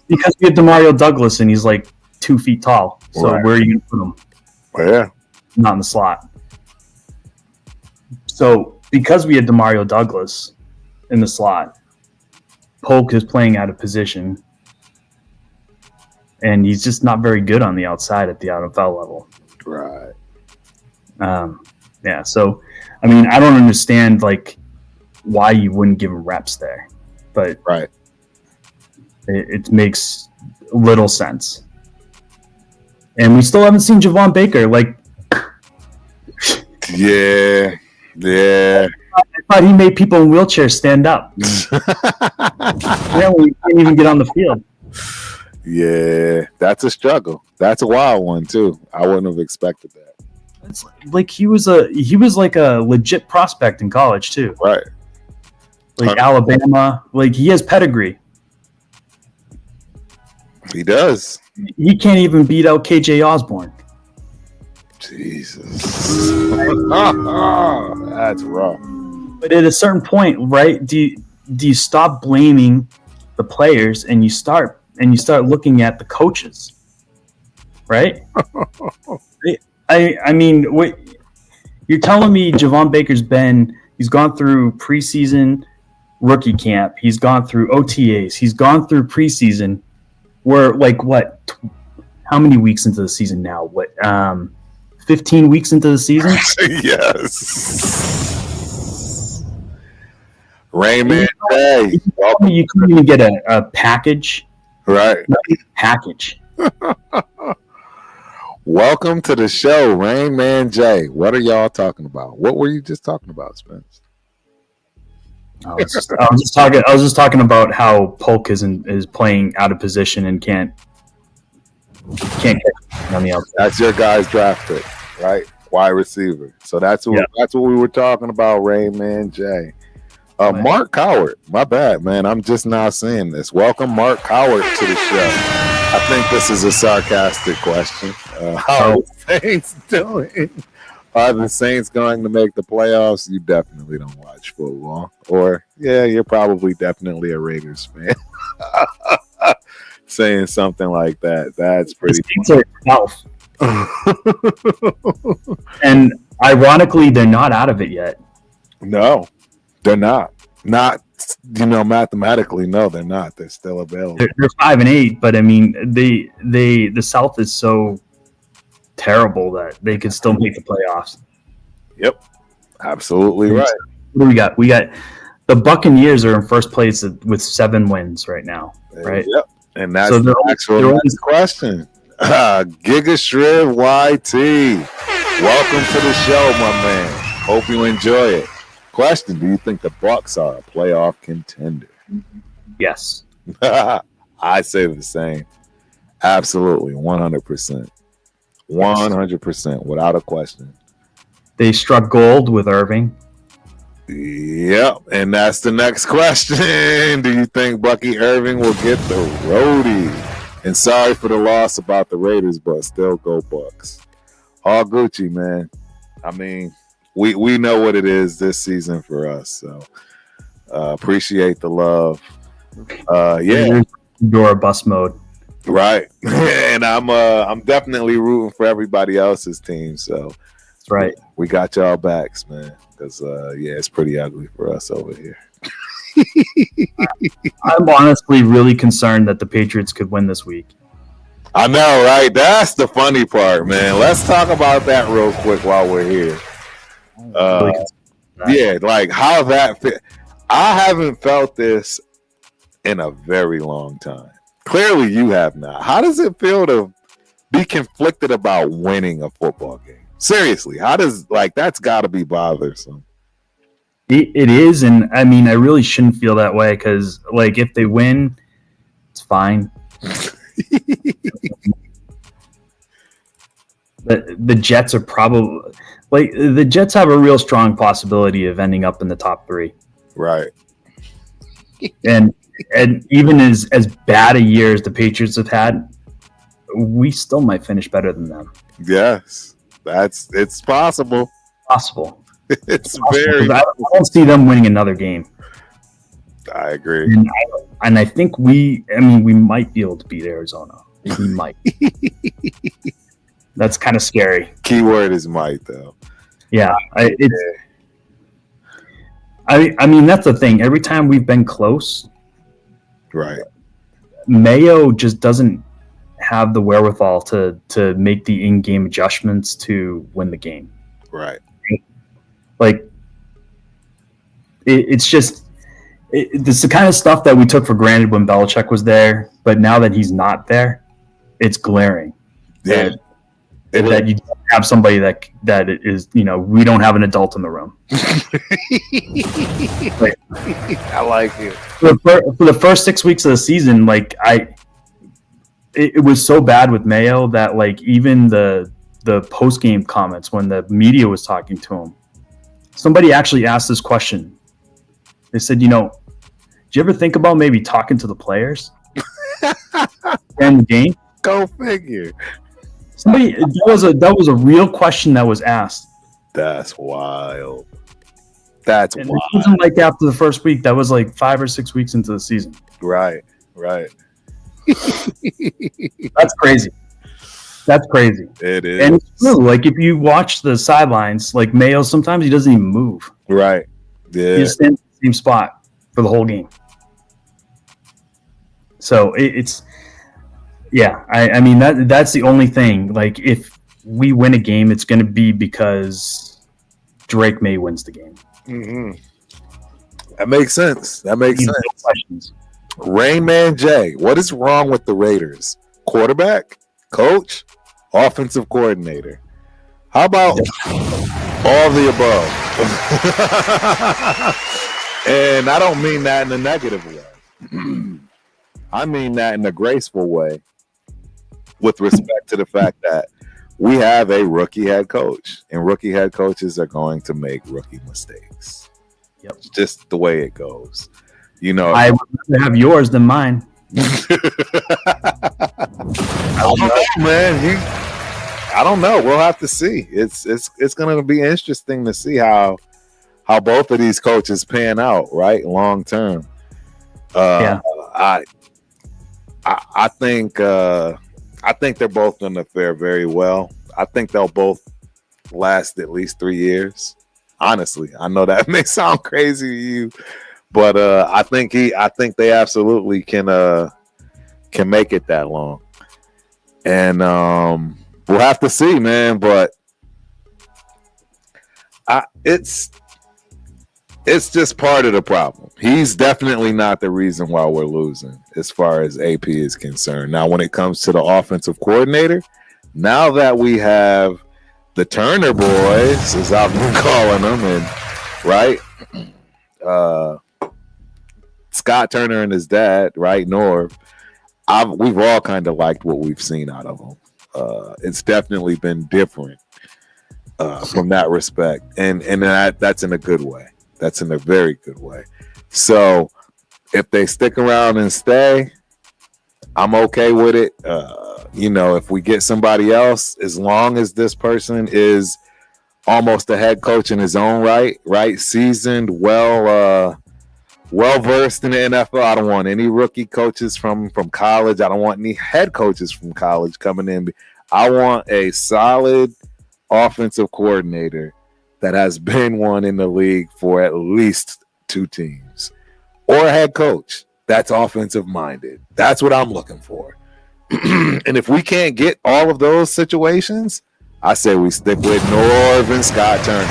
Because we have Demario Douglas and he's like 2 feet tall. So where are you going to put him? Yeah. Not in the slot. So because we had Demario Douglas in the slot, Polk is playing out of position. And he's just not very good on the outside at the NFL level. Right. Yeah. So, I mean, I don't understand like why you wouldn't give him reps there, but right. It makes little sense. And we still haven't seen Javon Baker. Like, yeah. I thought he made people in wheelchairs stand up. Apparently, he can't even get on the field. Yeah, that's a struggle. That's a wild one too. I wouldn't have expected that. It's like he was like a legit prospect in college too. Right. Like Alabama, like he has pedigree. He does. He can't even beat out KJ Osborne. Jesus. That's rough. But at a certain point, right, do you stop blaming the players and you start looking at the coaches, right? I mean, what you're telling me Javon Baker's he's gone through preseason, rookie camp, he's gone through OTAs, he's gone through preseason. We're like what? How many weeks into the season now? What? 15 weeks into the season? Yes. Raymond Day. You couldn't even get a package. Right. Package. Welcome to the show, Rain Man J. What are y'all talking about? What were you just talking about, Spence? I was just talking about how Polk is playing out of position and can't catch on the outside. That's your guy's draft pick, right? Wide receiver. So that's what we were talking about, Rayman J. Mark Coward. My bad, man. I'm just now seeing this. Welcome, Mark Coward, to the show. I think this is a sarcastic question. How are the Saints doing? Are the Saints going to make the playoffs? You definitely don't watch football. Or, yeah, you're probably definitely a Raiders fan. Saying something like that. That's pretty tough. And ironically, they're not out of it yet. No, they're not. Not, mathematically, no, they're not. They're still available. They're 5-8, but I mean, the South is so terrible that they can still make the playoffs. Yep, absolutely right. What do we got? We got the Buccaneers are in first place with 7 wins right now, right? Yep, and that's the actual next question. Giga Shred YT, welcome to the show, my man. Hope you enjoy it. Question: do you think the Bucs are a playoff contender? Yes. I say the same. Absolutely, 100%. 100%, without a question. They struck gold with Irving. Yep, and that's the next question. Do you think Bucky Irving will get the roadie? And sorry for the loss about the Raiders, but still go Bucs. All Gucci, man. I mean, we know what it is this season for us, so appreciate the love. Yeah, Dora bus mode. Right, and I'm definitely rooting for everybody else's team. So that's right. We got y'all backs, man. Because it's pretty ugly for us over here. I'm honestly really concerned that the Patriots could win this week. I know, right? That's the funny part, man. Let's talk about that real quick while we're here. Like how that fit. I haven't felt this in a very long time. Clearly, you have not. How does it feel to be conflicted about winning a football game? Seriously, that's got to be bothersome. It is, and I mean, I really shouldn't feel that way because, if they win, it's fine. The Jets are probably the Jets have a real strong possibility of ending up in the top 3, right? And even as bad a year as the Patriots have had, we still might finish better than them. Yes, it's possible. Possible. It's very. I don't see them winning another game. I agree, and I think we might be able to beat Arizona. We might. That's kind of scary. Keyword is might, though. Yeah, I mean that's the thing. Every time we've been close, right? Mayo just doesn't have the wherewithal to make the in-game adjustments to win the game. Right. It's just it's the kind of stuff that we took for granted when Belichick was there, but now that he's not there, it's glaring. Yeah. That you have somebody that is, we don't have an adult in the room. I like it. For the first 6 weeks of the season, it was so bad with Mayo that even the post game comments when the media was talking to him, somebody actually asked this question. They said, "Did you ever think about maybe talking to the players during the game?" Go figure. That was a real question that was asked. That's wild. That's wild. It wasn't after the first week. That was 5 or 6 weeks into the season. Right. That's crazy. That's crazy. It is. And it's true. If you watch the sidelines, Mayo, sometimes he doesn't even move. Right. Yeah. He just stands in the same spot for the whole game. So it's. Yeah, I mean that's the only thing. If we win a game, it's going to be because Drake May wins the game. Mm-hmm. That makes sense. Questions. Rayman J, what is wrong with the Raiders? Quarterback, coach, offensive coordinator? How about all the above? And I don't mean that in a negative way. I mean that in a graceful way, with respect to the fact that we have a rookie head coach, and rookie head coaches are going to make rookie mistakes. Yep. It's just the way it goes. You know, I would rather have yours than mine. I don't know, man. I don't know. We'll have to see. It's going to be interesting to see how both of these coaches pan out, right, long term. Yeah. I think they're both going to fare very well. I think they'll both last at least 3 years. Honestly, I know that may sound crazy to you, but I think they absolutely can make it that long. And we'll have to see, man. But it's just part of the problem. He's definitely not the reason why we're losing as far as AP is concerned. Now, when it comes to the offensive coordinator, now that we have the Turner boys, as I've been calling them, and right, Scott Turner and his dad, right, Norv, we've all kind of liked what we've seen out of them. It's definitely been different from that respect, and that's in a good way. That's in a very good way. So if they stick around and stay, I'm okay with it. If we get somebody else, as long as this person is almost a head coach in his own right, seasoned, well versed in the NFL. I don't want any rookie coaches from college. I don't want any head coaches from college coming in. I want a solid offensive coordinator that has been one in the league for at least 2 teams, or a head coach that's offensive minded. That's what I'm looking for. And if we can't get all of those situations, I say we stick with Norv and Scott Turner.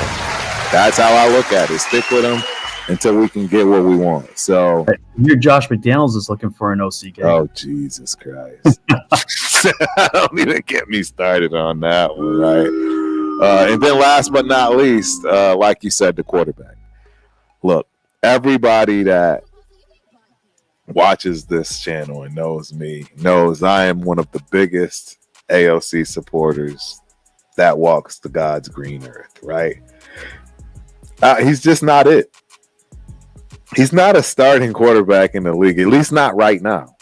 That's how I look at it. Stick with them until we can get what we want. So your Josh McDaniels is looking for an OC game. Oh, Jesus Christ. Don't even get me started on that one, right? And then last but not least, like you said, the quarterback. Look, everybody that watches this channel and knows me knows I am one of the biggest AOC supporters that walks the God's green earth, right? He's just not it. He's not a starting quarterback in the league, at least not right now.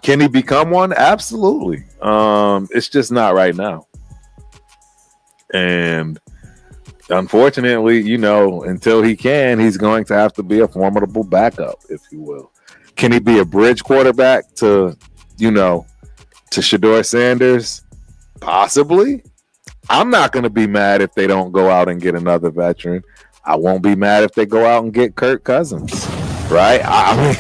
Can he become one? Absolutely. It's just not right now. And unfortunately, until he can, he's going to have to be a formidable backup, if you will. Can he be a bridge quarterback to Shedeur Sanders? Possibly. I'm not going to be mad if they don't go out and get another veteran. I won't be mad if they go out and get Kirk Cousins, right? I mean,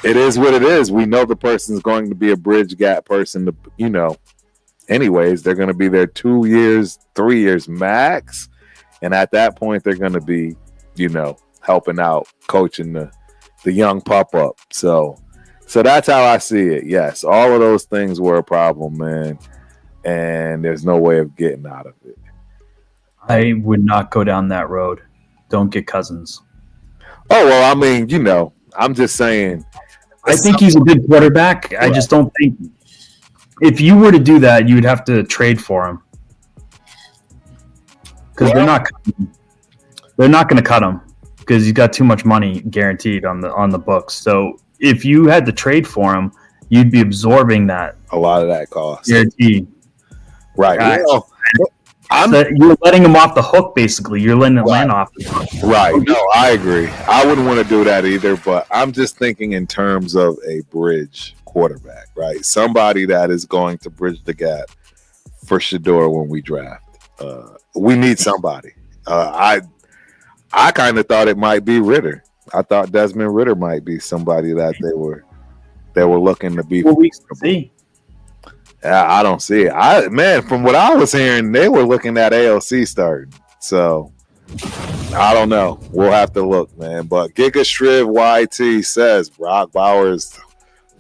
it is what it is. We know the person's going to be a bridge gap person, anyways. They're going to be there 2 years, 3 years max. And at that point, they're going to be, helping out, coaching the young pup up. So that's how I see it. Yes, all of those things were a problem, man. And there's no way of getting out of it. I would not go down that road. Don't get Cousins. Oh, well, I mean, I'm just saying. I think he's a good quarterback. I just don't think if you were to do that, you would have to trade for him. Because they're not going to cut him because he's got too much money guaranteed on the books. So if you had to trade for him, you'd be absorbing that. A lot of that cost. Guaranteed. Right. You're letting him off the hook, basically. You're letting it land off the hook. Right. No, I agree. I wouldn't want to do that either, but I'm just thinking in terms of a bridge quarterback, right? Somebody that is going to bridge the gap for Shedeur when we draft. We need somebody. I kind of thought it might be Ridder. I thought Desmond Ridder might be somebody that they were looking to be. Well, we can see. I don't see it. From what I was hearing, they were looking at AOC starting. So I don't know. We'll have to look, man. But Giga Shriv YT says Brock Bowers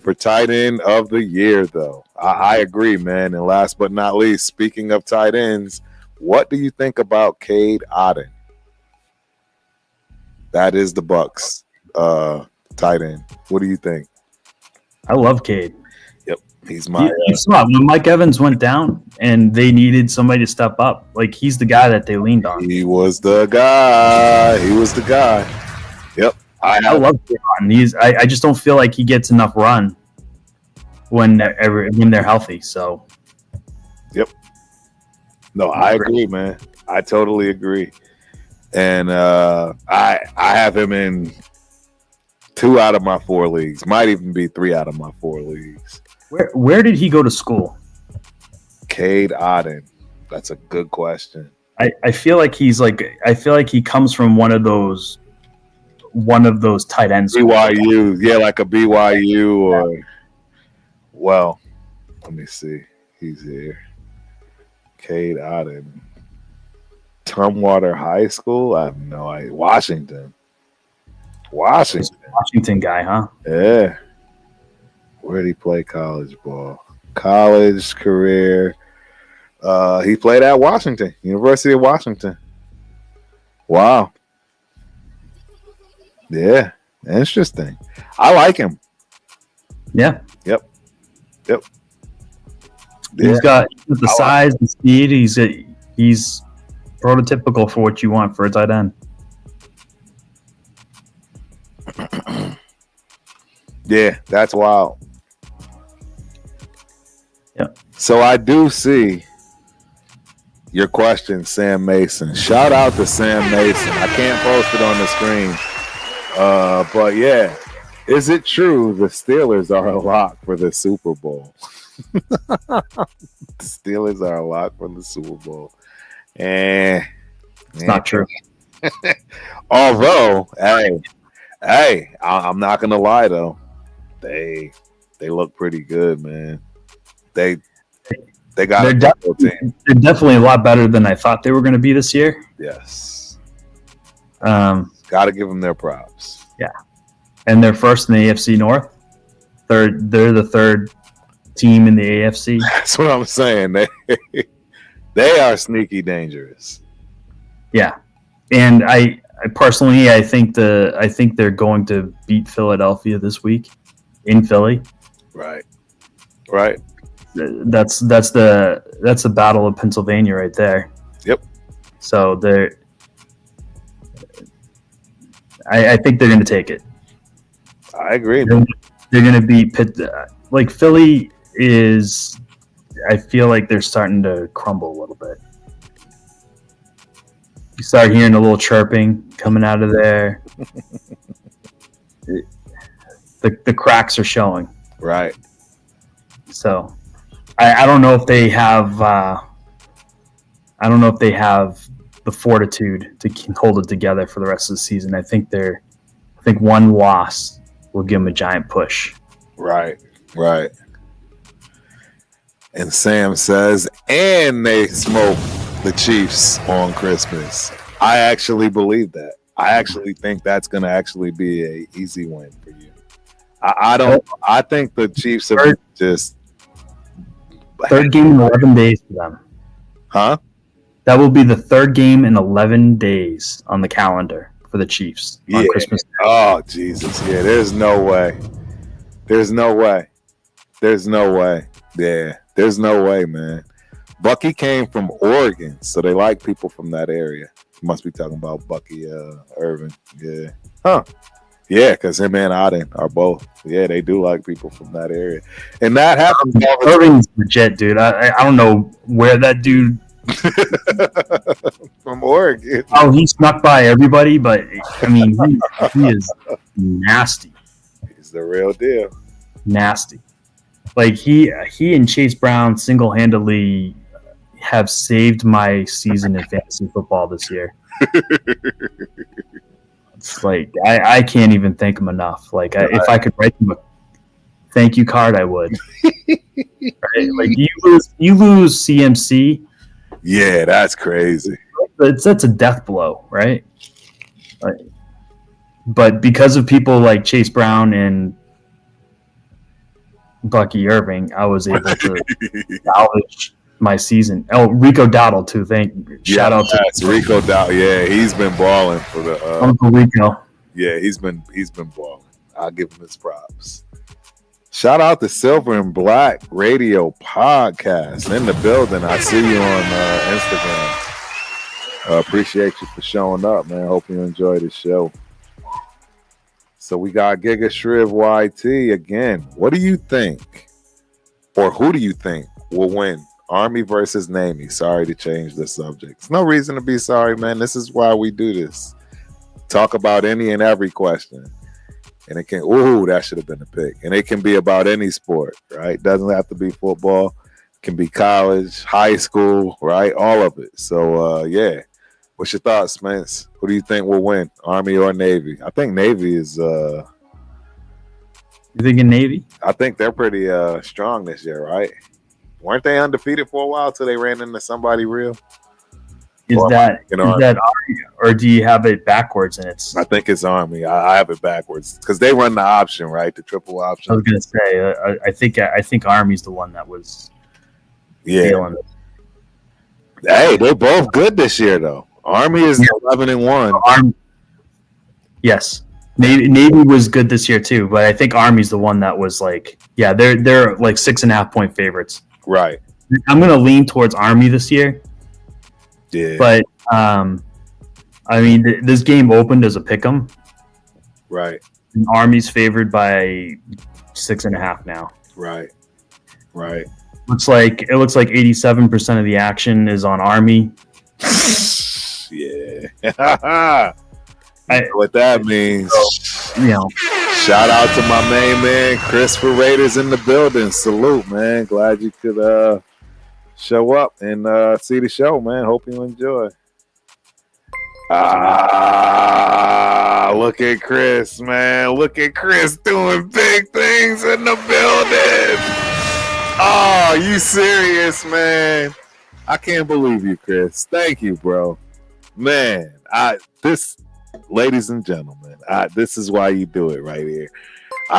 for tight end of the year, though. I agree, man. And last but not least, speaking of tight ends, what do you think about Cade Otton? That is the Bucks tight end. What do you think? I love Cade. Yep, he's my. When Mike Evans went down and they needed somebody to step up, like he's the guy that they leaned on. He was the guy. Yep, I love Cade. I just don't feel like he gets enough run when they're healthy. So. Yep. No, I agree, man. I totally agree. And I have him in 2 out of my 4 leagues. Might even be 3 out of my 4 leagues. Where did he go to school? Cade Otton. That's a good question. I feel like he comes from one of those tight ends. BYU, yeah, like a BYU or well, let me see. He's here. Cade Otton. Tumwater High School? I have no idea. Washington guy, huh? Yeah. Where did he play college ball? College career. He played at Washington, University of Washington. Wow. Yeah. Interesting. I like him. Yeah. Yep. He's got the size and speed. He's prototypical for what you want for a tight end. Yeah, that's wild. Yeah. So I do see your question, Sam Mason. Shout out to Sam Mason. I can't post it on the screen. But yeah, is it true the Steelers are a lock for the Super Bowl? The Steelers are a lock for the Super Bowl. It's not true. Although, hey, I'm not gonna lie though, they look pretty good, man. They got they're definitely a lot better than I thought they were going to be this year. Yes. Got to give them their props. Yeah, and they're first in the AFC North. They're the third team in the AFC. That's what I'm saying. They are sneaky dangerous. Yeah, and I personally think they're going to beat Philadelphia this week in Philly. Right. That's the Battle of Pennsylvania right there. Yep. So I think they're going to take it. I agree. They're going to beat Pitt. Like Philly is. I feel like they're starting to crumble a little bit. You start hearing a little chirping coming out of there. The cracks are showing. Right. So, I don't know if they have. I don't know if they have the fortitude to hold it together for the rest of the season. I think one loss will give them a giant push. Right. And Sam says, and they smoke the Chiefs on Christmas. I actually believe that. I actually think that's going to actually be a easy win for you. I think the Chiefs are just third game in 11 days for them. Huh? That will be the third game in 11 days on the calendar for the Chiefs on Christmas Day. Oh, Jesus. Yeah, there's no way. Yeah, there's no way, man. Bucky came from Oregon, so they like people from that area. You must be talking about Bucky Irvin. Yeah. Huh. Yeah, because him and Otton are both. Yeah, they do like people from that area. And that happens. Irvin's legit, dude. I don't know where that dude from Oregon. Oh, he snuck by everybody, but I mean, he is nasty. He's the real deal. Nasty. Like he and Chase Brown single-handedly have saved my season in fantasy football this year. It's like I can't even thank him enough. Like if I could write him a thank you card, I would. Right? Like you lose CMC. Yeah, that's crazy. That's a death blow, right? But because of people like Chase Brown and Bucky Irving, I was able to salvage my season. Oh, Rico Dowdle too. Shout out to Rico Dowdle. Yeah, he's been balling for the Uncle Rico. Yeah, he's been balling. I'll give him his props. Shout out to Silver and Black Radio Podcast in the building. I see you on Instagram. Appreciate you for showing up, man. Hope you enjoy the show. So we got Giga Shriv YT again. What do you think, or who do you think will win? Army versus Navy. Sorry to change the subject. There's no reason to be sorry, man. This is why we do this. Talk about any and every question. And it can, that should have been a pick. And it can be about any sport, right? Doesn't have to be football. It can be college, high school, right? All of it. So, yeah. What's your thoughts, Spence? Who do you think will win, Army or Navy? I think Navy is... You thinking Navy? I think they're pretty strong this year, right? Weren't they undefeated for a while till they ran into somebody real? Is that Army, or do you have it backwards? And it's... I think it's Army. I have it backwards because they run the option, right? The triple option. I was gonna say. I think Army's the one that was. Yeah. Feeling. Hey, they're both good this year, though. Army is 11-1. Yes, Navy was good this year too, but I think Army's the one that was like, yeah, they're like 6.5 point favorites. Right. I'm gonna lean towards Army this year. Yeah. But I mean, this game opened as a pick'em. Right. And Army's favored by 6.5 now. Right. Right. It looks like 87% of the action is on Army. Yeah. What that means. Shout out to my main man, Chris for Raiders in the building. Salute, man. Glad you could show up and see the show, man. Hope you enjoy. Look at Chris, man. Look at Chris doing big things in the building. Oh, you serious, man? I can't believe you, Chris. Thank you, bro. Man, ladies and gentlemen, this is why you do it right here.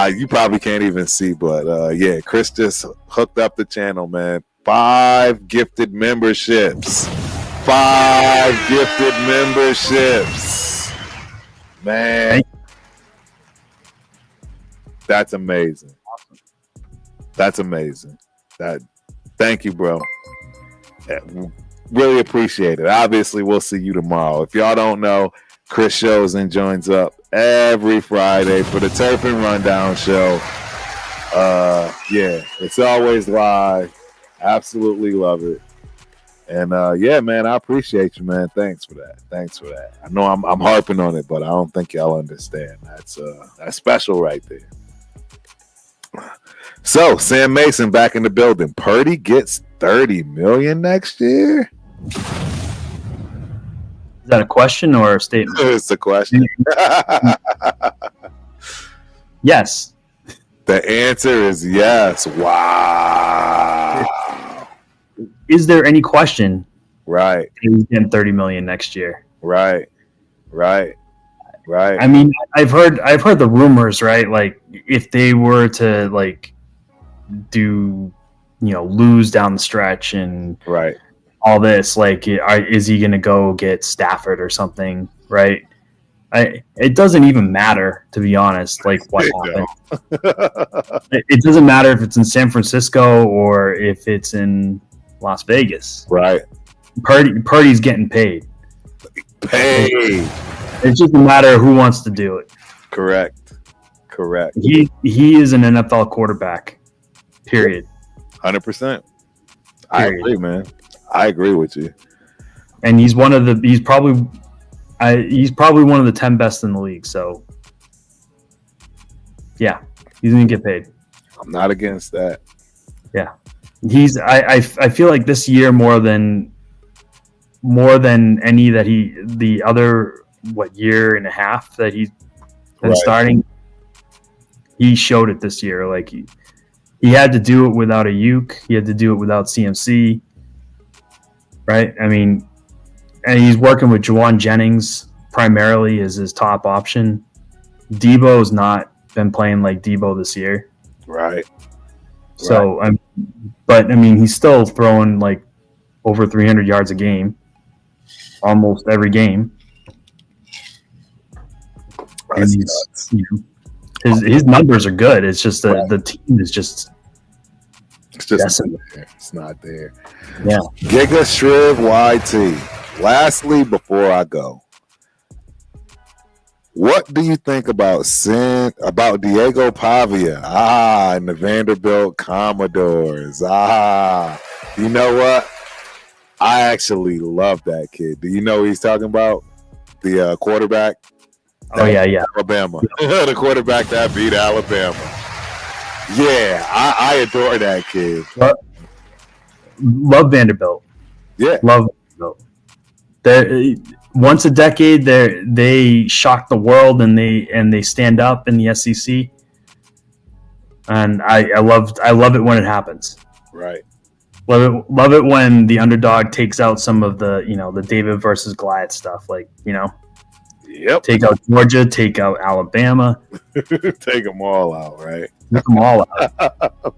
You probably can't even see, but yeah, Chris just hooked up the channel, man. 5 gifted memberships. 5 gifted memberships. Man, that's amazing. That's amazing. Thank you, bro. Really appreciate it. Obviously, we'll see you tomorrow. If y'all don't know, Chris shows and joins up every Friday for the Turf and Rundown show. Yeah, it's always live. Absolutely love it. And yeah, man, I appreciate you, man. Thanks for that. I know I'm harping on it, but I don't think y'all understand. That's special right there. So, Sam Mason back in the building. Purdy gets $30 million next year. Is that a question or a statement? It's a question. Yes. The answer is yes. Wow. Is there any question? Right. He's getting $30 million next year. Right. I mean, I've heard the rumors, right? Like, if they were to like do, lose down the stretch and right. all this, like, is he going to go get Stafford or something, right? It doesn't even matter, to be honest, like what happened. It doesn't matter if it's in San Francisco or if it's in Las Vegas. Right. Purdy's getting paid. It's just a matter of who wants to do it. Correct. He is an NFL quarterback. Period. 100%. I agree, man. I agree with you. And he's probably one of the 10 best in the league. So yeah, he's gonna get paid. I'm not against that. Yeah, I feel like this year more than any that the other year and a half that he's been starting. He showed it this year. Like he had to do it without a Uke. He had to do it without CMC. Right? I mean, and he's working with Juwan Jennings primarily as his top option. Debo's not been playing like Debo this year. Right. So, he's still throwing like over 300 yards a game, almost every game. And his numbers are good. It's just the team is just it's not there. Yeah. Giga Shriv YT. Lastly, before I go, what do you think about Diego Pavia? And the Vanderbilt Commodores. You know what? I actually love that kid. Do you know who he's talking about? The quarterback. Oh yeah. Alabama. The quarterback that beat Alabama. Yeah, I adore that kid. Love Vanderbilt. Yeah, love Vanderbilt. Once a decade, they shock the world and they stand up in the SEC. And I love it when it happens. Right. Love it when the underdog takes out some of the the David versus Goliath stuff. Like Yep. Take out Georgia, take out Alabama. Take them all out, right? Take them all out.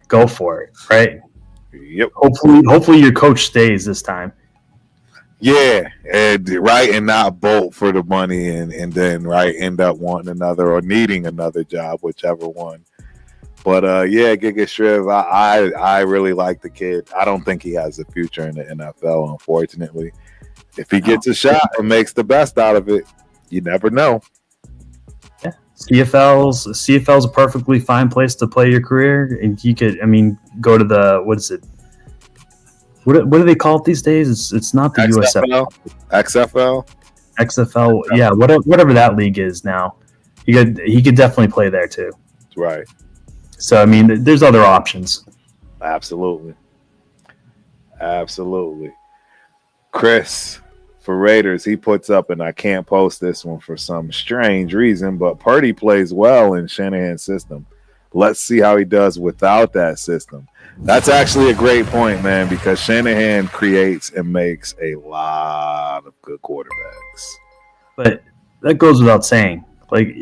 Go for it, right? Yep. Hopefully your coach stays this time. Yeah, and not bolt for the money and then end up wanting another or needing another job, whichever one. But Giga Shriv, I really like the kid. I don't think he has a future in the NFL, unfortunately. If he gets a shot and makes the best out of it, you never know. Yeah, CFL's a perfectly fine place to play your career, and you could, go to the what is it? What do they call it these days? It's not the XFL. XFL, yeah, whatever that league is now. He could definitely play there too. Right. So there's other options. Absolutely. Chris, for Raiders, he puts up, and I can't post this one for some strange reason, but Purdy plays well in Shanahan's system. Let's see how he does without that system. That's actually a great point, man, because Shanahan creates and makes a lot of good quarterbacks. But that goes without saying. Like,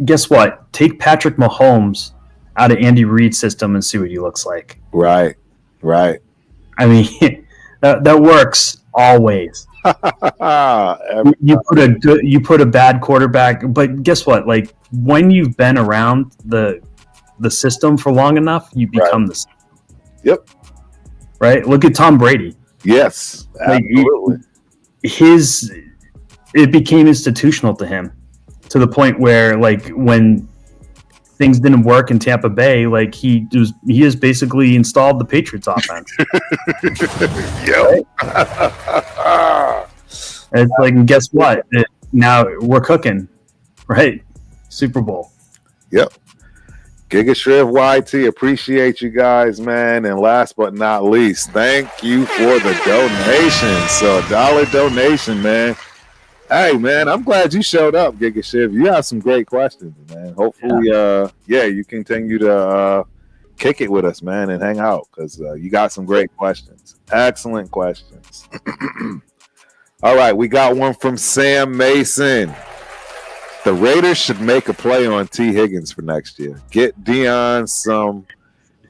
guess what? Take Patrick Mahomes out of Andy Reid's system and see what he looks like. Right. That works always. You put a bad quarterback, but guess what? Like, when you've been around the system for long enough, you become the system. Yep. Right? Look at Tom Brady. Yes, absolutely. It became institutional to him, to the point where, like, when things didn't work in Tampa Bay, like, he has basically installed the Patriots offense. Yep. It's like, and guess what? Now we're cooking, right? Super Bowl. Yep. Giga Shriv YT, appreciate you guys, man. And last but not least, thank you for the donation. So $1 donation, man. Hey, man, I'm glad you showed up, Giga Shriv. You have some great questions, man. Hopefully, you continue to kick it with us, man, and hang out, because you got some great questions. Excellent questions. All right, we got one from Sam Mason. The Raiders should make a play on T. Higgins for next year. Get Deion some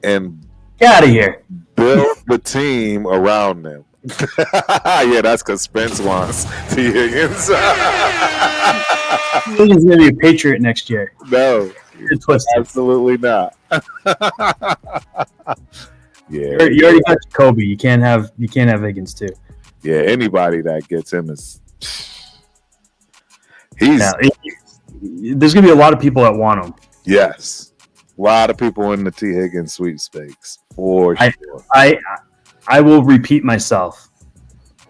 and get out of here. Build the team around them. Yeah, that's because Spence wants T. Higgins. Higgins is going to be a Patriot next year. No, absolutely not. Yeah, you already got Kobe. You can't have Higgins too. Yeah, anybody that gets him is there's going to be a lot of people that want him. Yes, a lot of people in the T. Higgins sweepstakes for sure. I will repeat myself.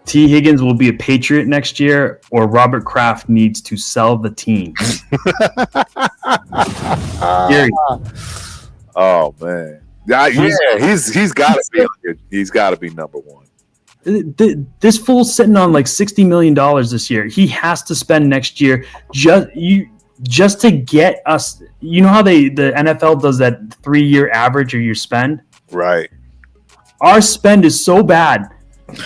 T. Higgins will be a Patriot next year, or Robert Kraft needs to sell the team. Oh man, he's got to be number one. This fool's sitting on like $60 million this year. He has to spend next year just to get us. You know how the NFL does that 3-year average of your spend? Right. Our spend is so bad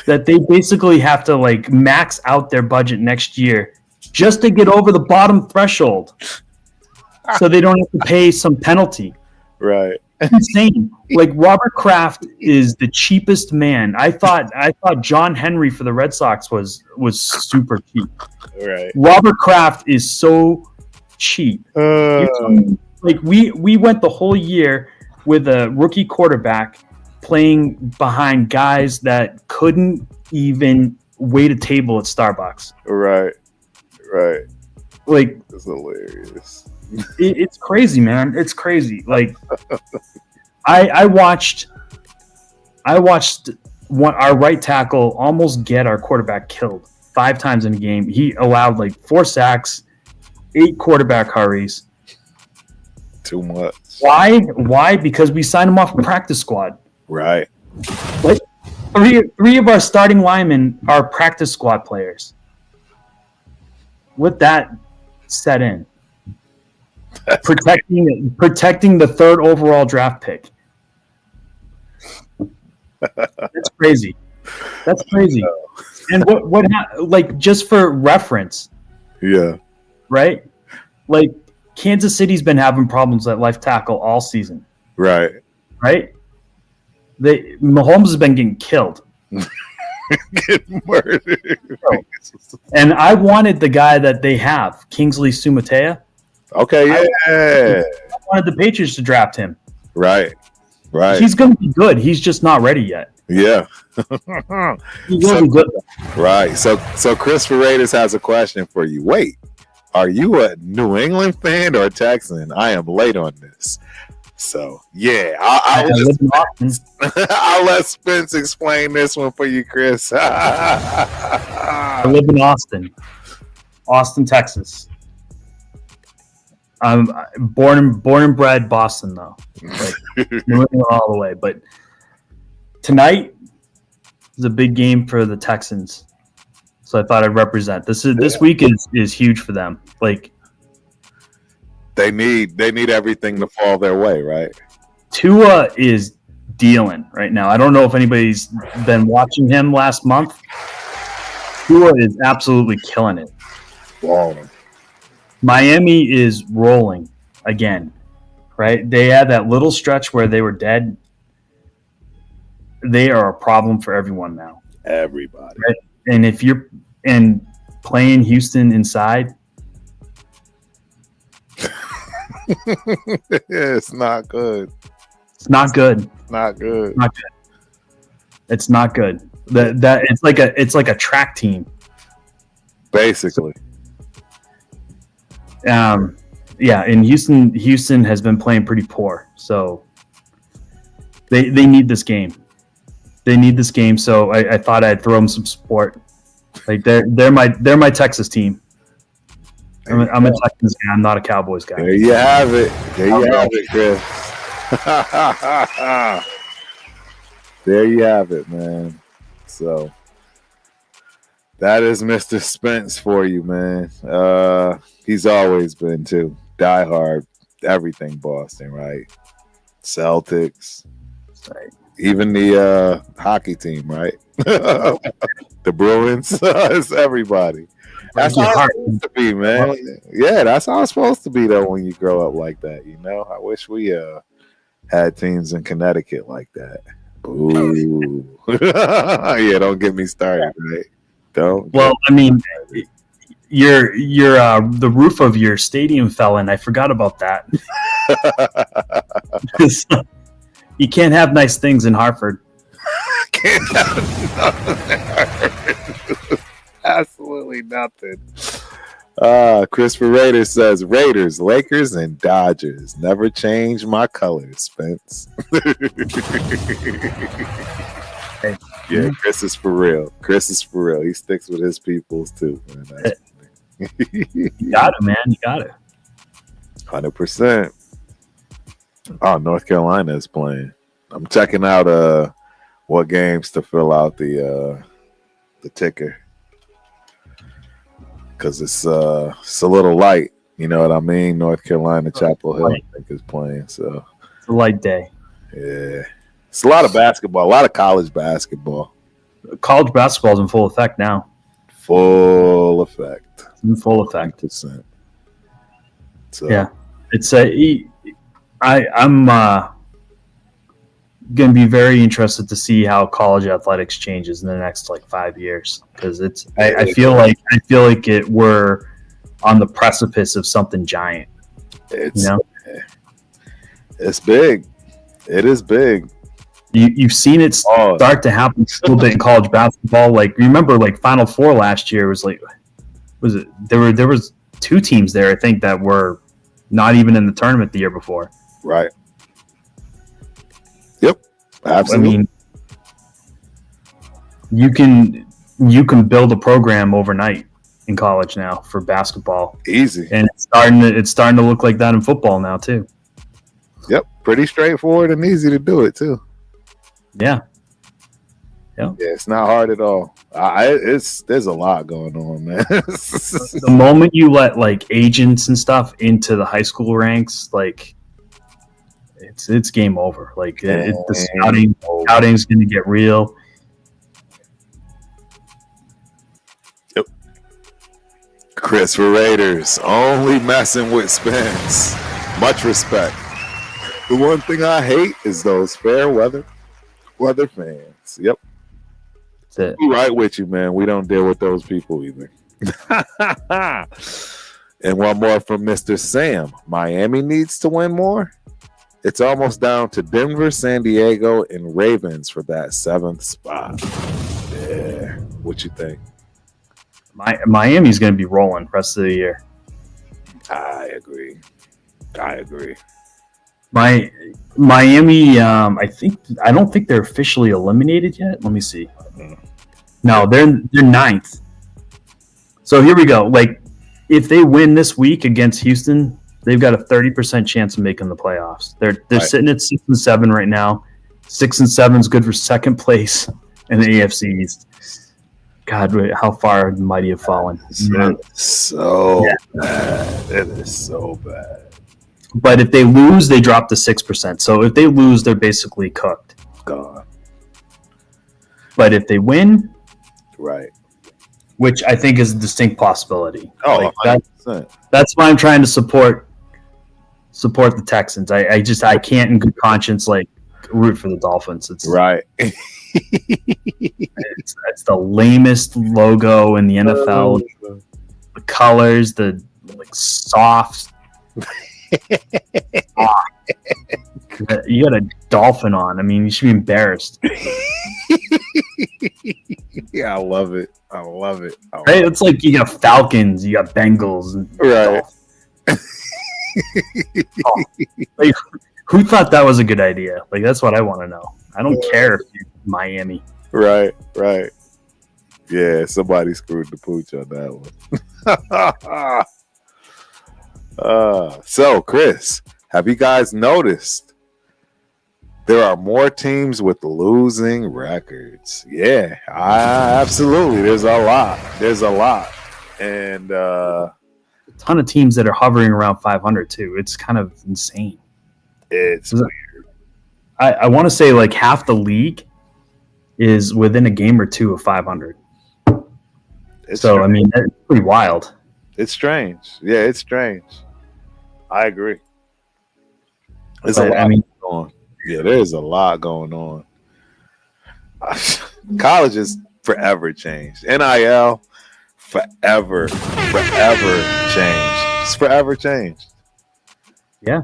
that they basically have to like max out their budget next year just to get over the bottom threshold, so they don't have to pay some penalty. Right. insane. Like Robert Kraft is the cheapest man. I thought John Henry for the Red Sox was super cheap. Right. Robert Kraft is so cheap. Like we went the whole year with a rookie quarterback playing behind guys that couldn't even wait a table at Starbucks. Right. Like, it's hilarious. It's crazy, man. It's crazy. Like, I watched our right tackle almost get our quarterback killed 5 times in a game. He allowed like 4 sacks, 8 quarterback hurries. Too much. Why? Because we signed him off a practice squad. Right. Like, three of our starting linemen are practice squad players. With that set in, protecting the 3rd overall draft pick. That's crazy. And what like, just for reference? Yeah. Right. Like, Kansas City's been having problems at left tackle all season. Right. Mahomes has been getting killed. Getting murdered. And I wanted the guy that they have, Kingsley Sumatea. Okay, yeah. I wanted the Patriots to draft him. Right. He's going to be good. He's just not ready yet. Yeah. He's going to be good. Right. So Christopher Raiders has a question for you. Wait, are you a New England fan or a Texan? I am late on this. So, yeah, I'll let Spence explain this one for you, Chris. I live in Austin, Texas. I'm born and bred Boston, though. Like, New England all the way. But tonight is a big game for the Texans, so I thought I'd represent. This week is huge for them. Like, They need everything to fall their way, right? Tua is dealing right now. I don't know if anybody's been watching him last month. Tua is absolutely killing it. Wow. Miami is rolling again, right? They had that little stretch where they were dead. They are a problem for everyone now. Everybody. Right? And if you're playing Houston inside, it's not good. it's not good. Not good. It's not good. That it's like a track team, basically. Yeah, and Houston has been playing pretty poor, so they need this game. So I thought I'd throw them some support. Like, they're my Texas team. I'm a Texans guy. I'm not a Cowboys guy. There you have it. Chris. There you have it, man. So that is Mr. Spence for you, man. He's always been too diehard, everything Boston, right? Celtics, Right. Even the hockey team, right? The Bruins, it's everybody. That's how it's supposed to be, man. Yeah, that's how it's supposed to be, though, when you grow up like that, you know? I wish we had teams in Connecticut like that. Ooh. Yeah, don't get me started, right? Don't. Well, I mean, your the roof of your stadium fell in. I forgot about that. You can't have nice things in Hartford. Can't have absolutely nothing. Christopher Raiders says Raiders, Lakers, and Dodgers. Never change my colors, Spence. Yeah, Chris is for real. He sticks with his peoples too, man. That's You got it, man. You got it. 100%. Oh, North Carolina is playing. I'm checking out what games to fill out the ticker, because it's a little light. You know what I mean? North Carolina, Chapel Hill, I think, is playing. So it's a light day. Yeah, it's a lot of basketball, a lot of college basketball. College basketball is in full effect now. Full effect. In full effect. 100%. So yeah, it's going to be very interested to see how college athletics changes in the next like 5 years, because I feel like we're on the precipice of something giant. It's big. It is big. You've seen it start to happen a little bit in college basketball. Like, remember, like Final Four last year was there was 2 teams there, I think, that were not even in the tournament the year before. Right. Yep. Absolutely. I mean, you can build a program overnight in college now for basketball. Easy. And it's starting to look like that in football now too. Yep. Pretty straightforward and easy to do it too. Yeah. Yeah, it's not hard at all. There's a lot going on, man. The moment you let like agents and stuff into the high school ranks, like it's game over. Like the scouting's going to get real. Yep. Chris for Raiders, only messing with Spence. Much respect. The one thing I hate is those fair weather fans. Yep. That's it. We're right with you, man. We don't deal with those people either. And one more from Mr. Sam. Miami needs to win more. It's almost down to Denver, San Diego, and Ravens for that 7th spot. Yeah. What you think? Miami's going to be rolling rest of the year. I agree. Miami, I don't think they're officially eliminated yet. Let me see. No, they're 9th. So here we go. Like, if they win this week against Houston, they've got a 30% chance of making the playoffs. They're right. Sitting at 6-7 right now. 6-7 is good for second place in the AFC East. God, how far the mighty have fallen. So bad. It is so bad. But if they lose, they drop to 6%. So if they lose, they're basically cooked. Gone. But if they win, right, which I think is a distinct possibility. Oh, like that's why I'm trying to support the Texans. I can't in good conscience like root for the Dolphins. It's right. it's the lamest logo in the NFL. The colors, the like soft. You got a dolphin on. I mean, you should be embarrassed. Yeah, I love it. Right? It's like you got Falcons, you got Bengals, and right. Like, who thought that was a good idea? Like, that's what I want to know. I don't care if you're Miami. Right. Yeah, somebody screwed the pooch on that one. So, Chris, have you guys noticed there are more teams with losing records? Yeah, absolutely. There's a lot. And a ton of teams that are hovering around 500 too. It's kind of insane. It's weird. I want to say like half the league is within a game or two of 500. I mean, that's pretty wild. It's strange. Yeah, it's strange. I agree. There's a lot going on. Yeah, there's a lot going on. College is forever changed. NIL, forever changed. It's forever changed. Yeah.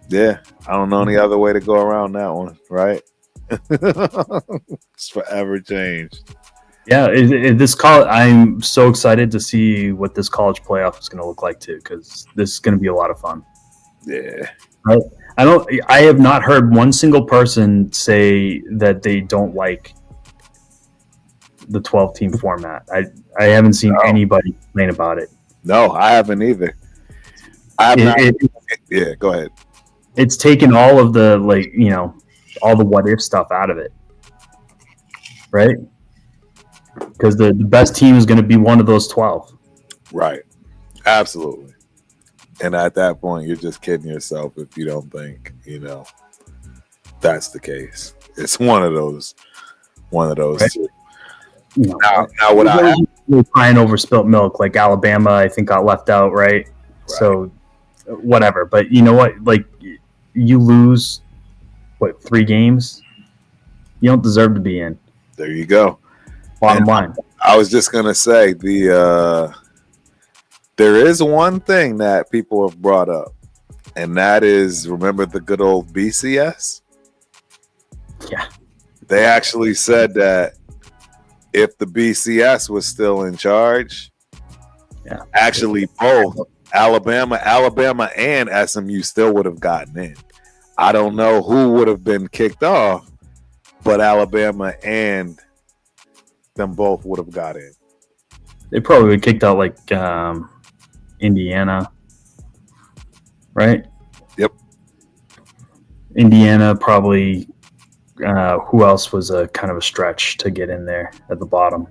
Yeah. I don't know any other way to go around that one, right? It's forever changed. Yeah, I'm so excited to see what this college playoff is going to look like too, because this is going to be a lot of fun. Yeah. I have not heard one single person say that they don't like the 12-team format. I haven't seen anybody complain about it. No, I haven't either. Yeah, go ahead. It's taken all of the all the what if stuff out of it, right? Because the best team is going to be one of those 12. Right. Absolutely. And at that point, you're just kidding yourself if you don't think, that's the case. It's one of those right. two. Now what we're crying over spilt milk, like Alabama, I think got left out, right? So whatever. But you know what? Like, you lose 3 games? You don't deserve to be in. There you go. Bottom line. I was just gonna say there is one thing that people have brought up, and that is, remember the good old BCS? Yeah. They actually said that if the BCS was still in charge, actually both Alabama and SMU still would have gotten in. I don't know who would have been kicked off, but Alabama and them both would have got in. They probably would have kicked out like Indiana, right? Yep. Indiana probably. Who else was a kind of a stretch to get in there at the bottom?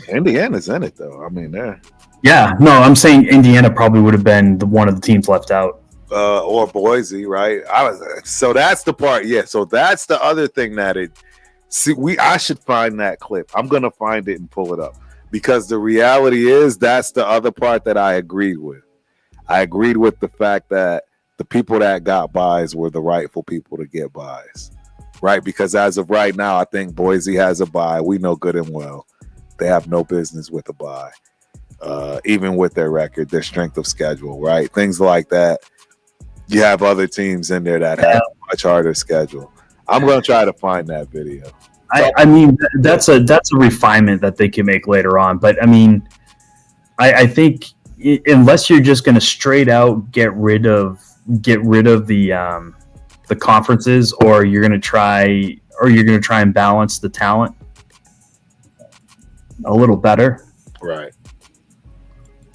Indiana's in it though. I mean, they're I'm saying Indiana probably would have been one of the teams left out. Or Boise, right? So that's the part. Yeah. So that's the other thing that I should find that clip. I'm gonna find it and pull it up, because the reality is that's the other part that I agreed with. I agreed with the fact that the people that got buys were the rightful people to get buys, right? Because as of right now, I think Boise has a buy. We know good and well they have no business with a buy, even with their record, their strength of schedule, right? Things like that. You have other teams in there that have a much harder schedule. I'm going to try to find that video. I mean, that's a refinement that they can make later on. But I mean, I think unless you're just going to straight out get rid of the conferences, or you're going to try and balance the talent a little better. Right.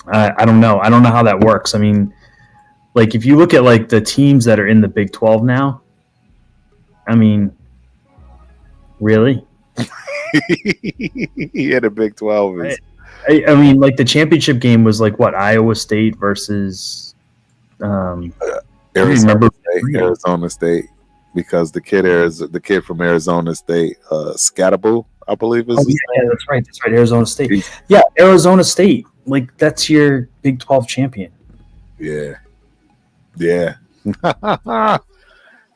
I don't know. I don't know how that works. I mean, like if you look at like the teams that are in the Big 12 now, I mean, really? Yeah, the Big 12 is. I mean, like the championship game was like what, Iowa State versus Arizona State, because the kid from Arizona State, Scatterbo, I believe is. Oh, yeah, that's right. Arizona State. Yeah, Arizona State. Like that's your Big 12 champion. Yeah.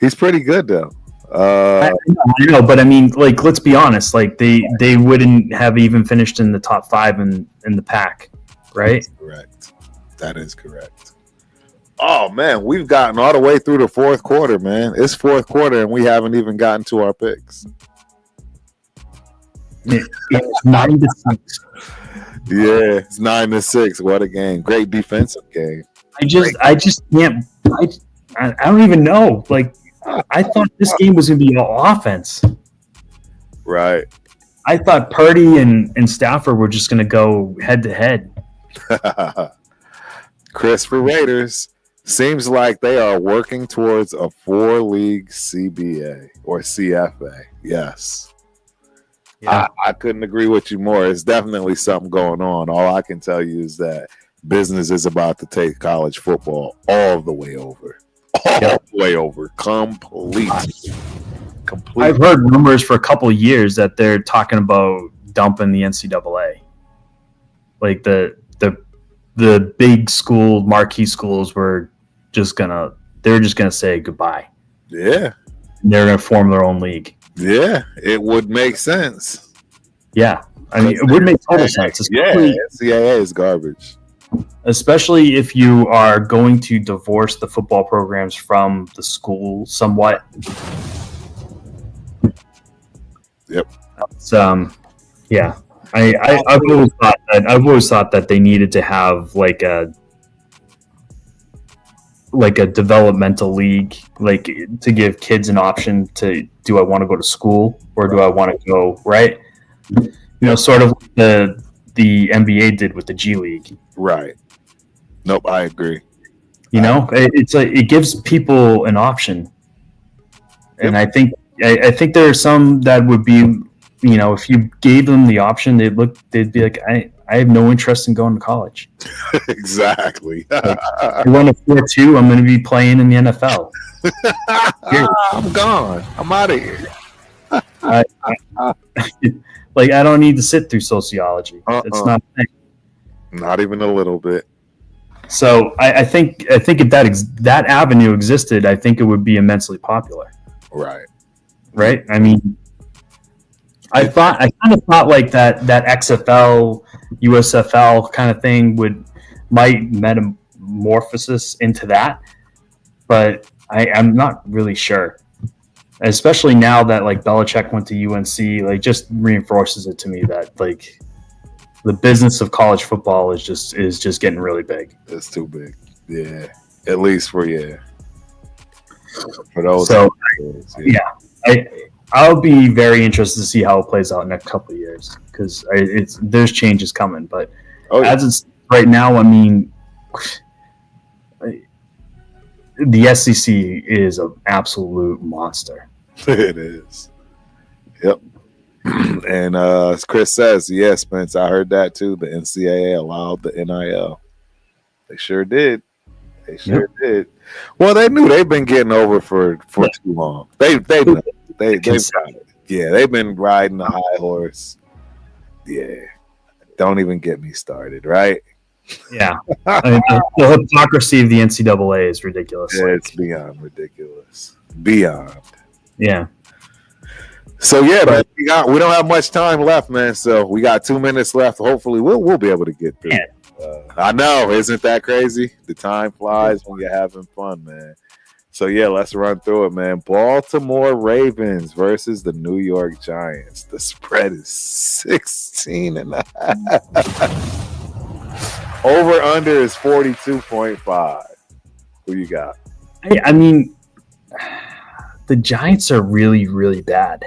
He's pretty good though. I know, but I mean, like, let's be honest. Like they wouldn't have even finished in the top 5 in the pack, right? That's correct. That is correct. Oh man, we've gotten all the way through the fourth quarter, man. It's fourth quarter and we haven't even gotten to our picks. It's 9-6. Yeah, it's 9-6. What a game! Great defensive game. I just can't. I don't even know. Like, I thought this game was going to be all offense. Right. I thought Purdy and Stafford were just going to go head to head. Chris for Raiders. Seems like they are working towards a 4-league CBA or CFA. Yes. Yeah. I couldn't agree with you more. It's definitely something going on. All I can tell you is that business is about to take college football all the way over. All the way over. Completely. I've heard rumors for a couple of years that they're talking about dumping the NCAA. Like the big school, marquee schools were just gonna say goodbye. Yeah. They're gonna form their own league. Yeah, it would make sense. Yeah. I mean, it would make total sense. Yeah, NCAA is garbage. Especially if you are going to divorce the football programs from the school somewhat. Yep. Yeah. I've always thought that they needed to have like a developmental league, like to give kids an option to, do I want to go to school or do I want to go, right? You know, sort of like the NBA did with the G League. Right. Nope, I agree. You know, it's like it gives people an option. And I think there are some that would be, you know, if you gave them the option, they'd be like, I have no interest in going to college. Exactly. Like, I run a 4.2, I'm going to be playing in the NFL. I'm gone. I'm out of here. Like, I don't need to sit through sociology. It's not a thing. Not even a little bit. So I think if that avenue existed, I think it would be immensely popular. Right. Right. I mean, I kind of thought like that XFL, USFL kind of thing might metamorphosis into that, but I'm not really sure. Especially now that like Belichick went to UNC, like just reinforces it to me that like the business of college football is just getting really big. It's too big. Yeah. At least for those. So I'll be very interested to see how it plays out in a couple of years because there's changes coming. But as it's right now, I mean, the SEC is an absolute monster. It is. Yep. And as Chris says, yes, Spence, I heard that too. The NCAA allowed the NIL. They sure did. Did. Well, they knew they've been getting over for too long. They've got it. Yeah, they've been riding the high horse. Yeah. Don't even get me started, right? Yeah. I mean, the hypocrisy of the NCAA is ridiculous. Yeah, it's beyond ridiculous. Beyond. Yeah. So yeah, man, we don't have much time left, man. So we got 2 minutes left. Hopefully, we'll be able to get through. I know, isn't that crazy? The time flies when you're having fun, man. So yeah, let's run through it, man. Baltimore Ravens versus the New York Giants. The spread is 16.5. Over under is 42.5. Who you got? I mean, the Giants are really, really bad.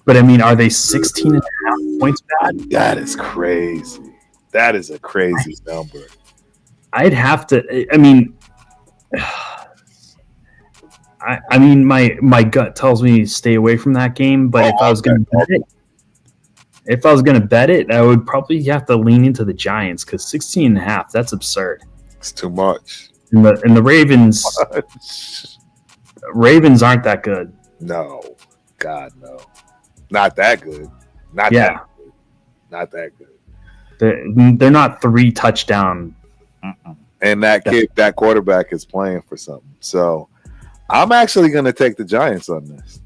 But I mean, are they 16.5 points bad? That is crazy. That is a crazy number. I'd have to. I mean, my gut tells me to stay away from that game. But if I was going to bet it, I would probably have to lean into the Giants because 16.5. That's absurd. It's too much. And the Ravens. Ravens aren't that good. No, God no, not that good. Not that good. They're not 3 touchdown. And that quarterback is playing for something. So I'm actually going to take the Giants on this.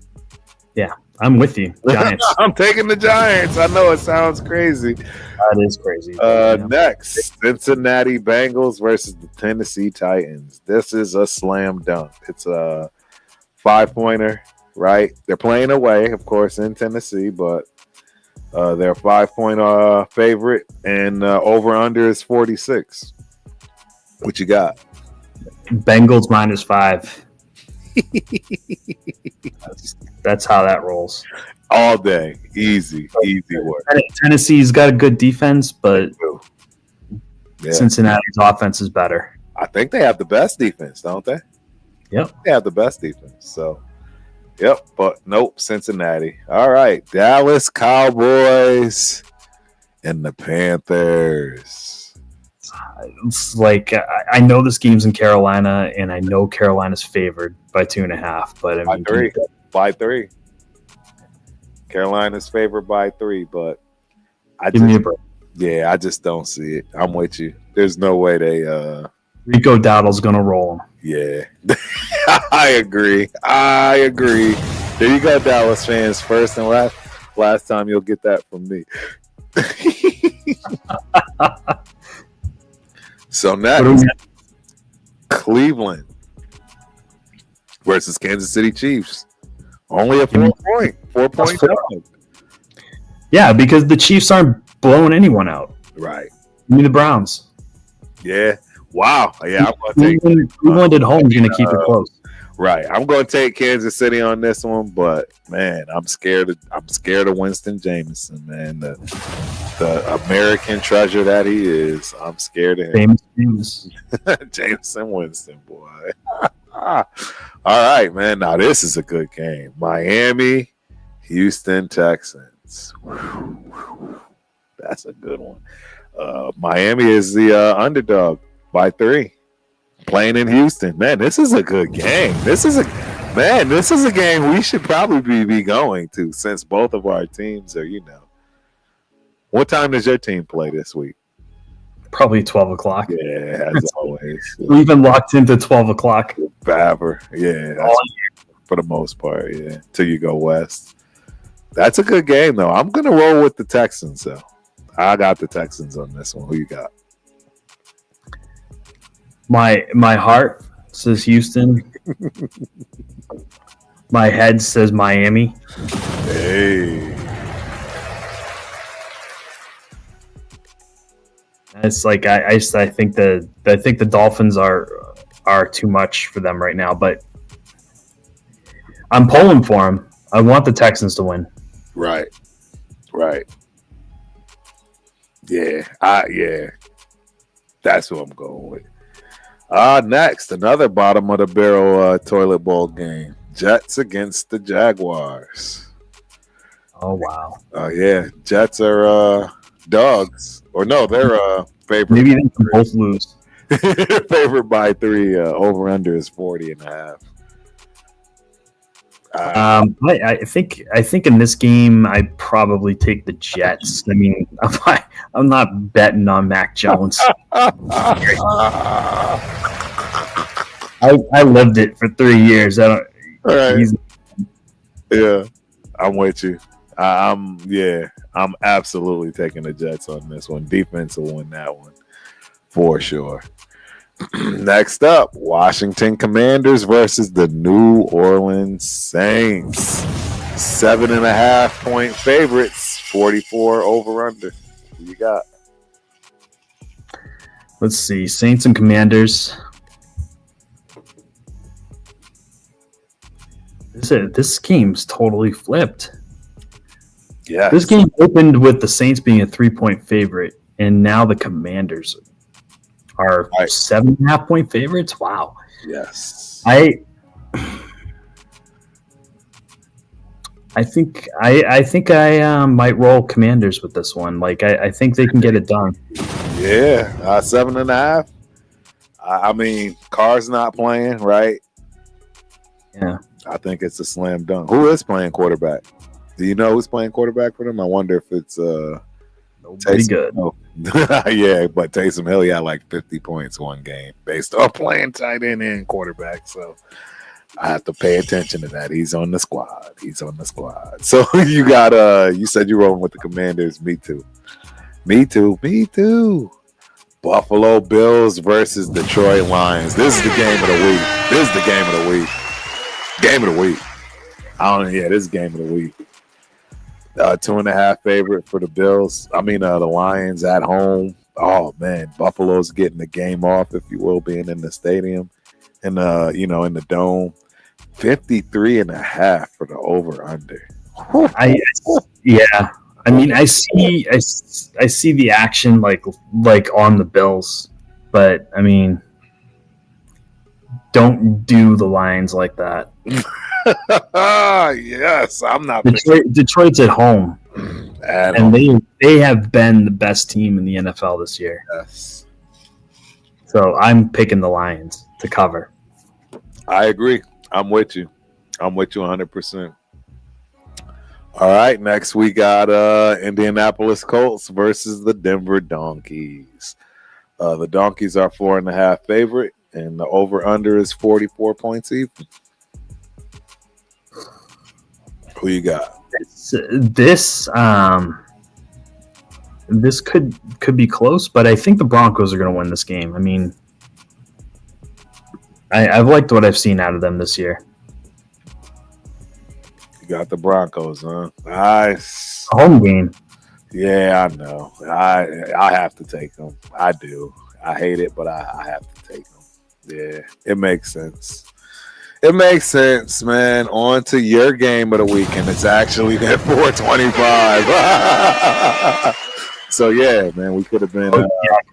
Yeah, I'm with you. Giants. I'm taking the Giants. I know it sounds crazy. That is crazy. Next, Cincinnati Bengals versus the Tennessee Titans. This is a slam dunk. It's a 5-pointer, right? They're playing away, of course, in Tennessee, but they're a 5-point favorite, and over-under is 46. What you got? Bengals -5. That's how that rolls. All day. Easy work. Tennessee's got a good defense, but Cincinnati's offense is better. I think they have the best defense, don't they? Yep. They have the best defense. So, yep. But nope, Cincinnati. All right. Dallas Cowboys and the Panthers. It's like I know this game's in Carolina, and I know Carolina's favored by 2.5. But I mean, by 3. Carolina's favored by 3, but I just don't see it. I'm with you. There's no way they. Rico Dowdle's gonna roll them. Yeah, I agree. There you go, Dallas fans. First and last time you'll get that from me. So next, Cleveland versus Kansas City Chiefs. Only a 4-point jump. Yeah, because the Chiefs aren't blowing anyone out. Right. I mean, the Browns. Yeah. Wow. Yeah, I'm going to take Cleveland at home is going to keep it close. Right. I'm going to take Kansas City on this one, but man, I'm scared of Winston Jameson, man. The American treasure that he is. I'm scared of him. Jameson Winston, boy. All right, man. Now this is a good game. Miami, Houston Texans. That's a good one. Miami is the underdog by 3. Playing in Houston. Man, this is a good game. This is a game we should probably be going to since both of our teams are, What time does your team play this week? Probably 12 o'clock. Yeah, as always. We've been locked into 12 o'clock. Pavia. Yeah, that's for the most part. Yeah, till you go west. That's a good game, though. I'm gonna roll with the Texans, though. I got the Texans on this one. Who you got? My heart says Houston. My head says Miami. Hey. It's like I think the Dolphins are too much for them right now, but I'm pulling for them. I want the Texans to win. Right. Yeah, that's who I'm going with. Next, another bottom of the barrel toilet bowl game. Jets against the Jaguars. Oh wow. Yeah, Jets are dogs, or no, they're favored. Maybe they can both lose. Favored by 3. Over under is 40.5. I think in this game I'd probably take the Jets. I mean, I'm not betting on Mac Jones. I lived it for 3 years. I don't. All right. Yeah, I'm with you. I'm absolutely taking the Jets on this one. Defense will win that one for sure. Next up, Washington Commanders versus the New Orleans Saints. 7.5 point favorites, 44 over under. Who you got? Let's see. Saints and Commanders. This game's totally flipped. Yeah. This game opened with the Saints being a 3-point favorite, and now the Commanders are 7.5 point favorites. Wow. Yes. I think I might roll Commanders with this one. Like I think they can get it done. Yeah, 7.5. I mean, Carr's not playing, right? Yeah. I think it's a slam dunk. Who is playing quarterback? Do you know who's playing quarterback for them? I wonder if it's pretty good. Yeah, but Taysom Hill had like 50 points one game based on playing tight end and quarterback. So I have to pay attention to that. He's on the squad. So you got you said you're rolling with the Commanders. Me too. Buffalo Bills versus Detroit Lions. This is the game of the week. This is game of the week. This is game of the week. 2.5 favorite for the Bills. I mean, the Lions at home. Oh man, Buffalo's getting the game off, if you will, being in the stadium and in the dome. 53.5 for the over under. I mean, I see the action like on the Bills, but I mean, don't do the Lions like that. Yes, I'm not. Detroit's at home, and they have been the best team in the NFL this year. Yes. So I'm picking the Lions to cover. I agree. I'm with you 100%. All right, next we got Indianapolis Colts versus the Denver Donkeys. The Donkeys are 4.5 favorite, and the over/under is 44 points even. Who you got? This could be close, but I think the Broncos are going to win this game. I mean, I've liked what I've seen out of them this year. You got the Broncos, huh? Nice. Home game. Yeah, I know. I have to take them. I do. I hate it, but I have to take them. Yeah, it makes sense. It makes sense, man. On to your game of the weekend. It's actually at 425. So, yeah, man, we could have been.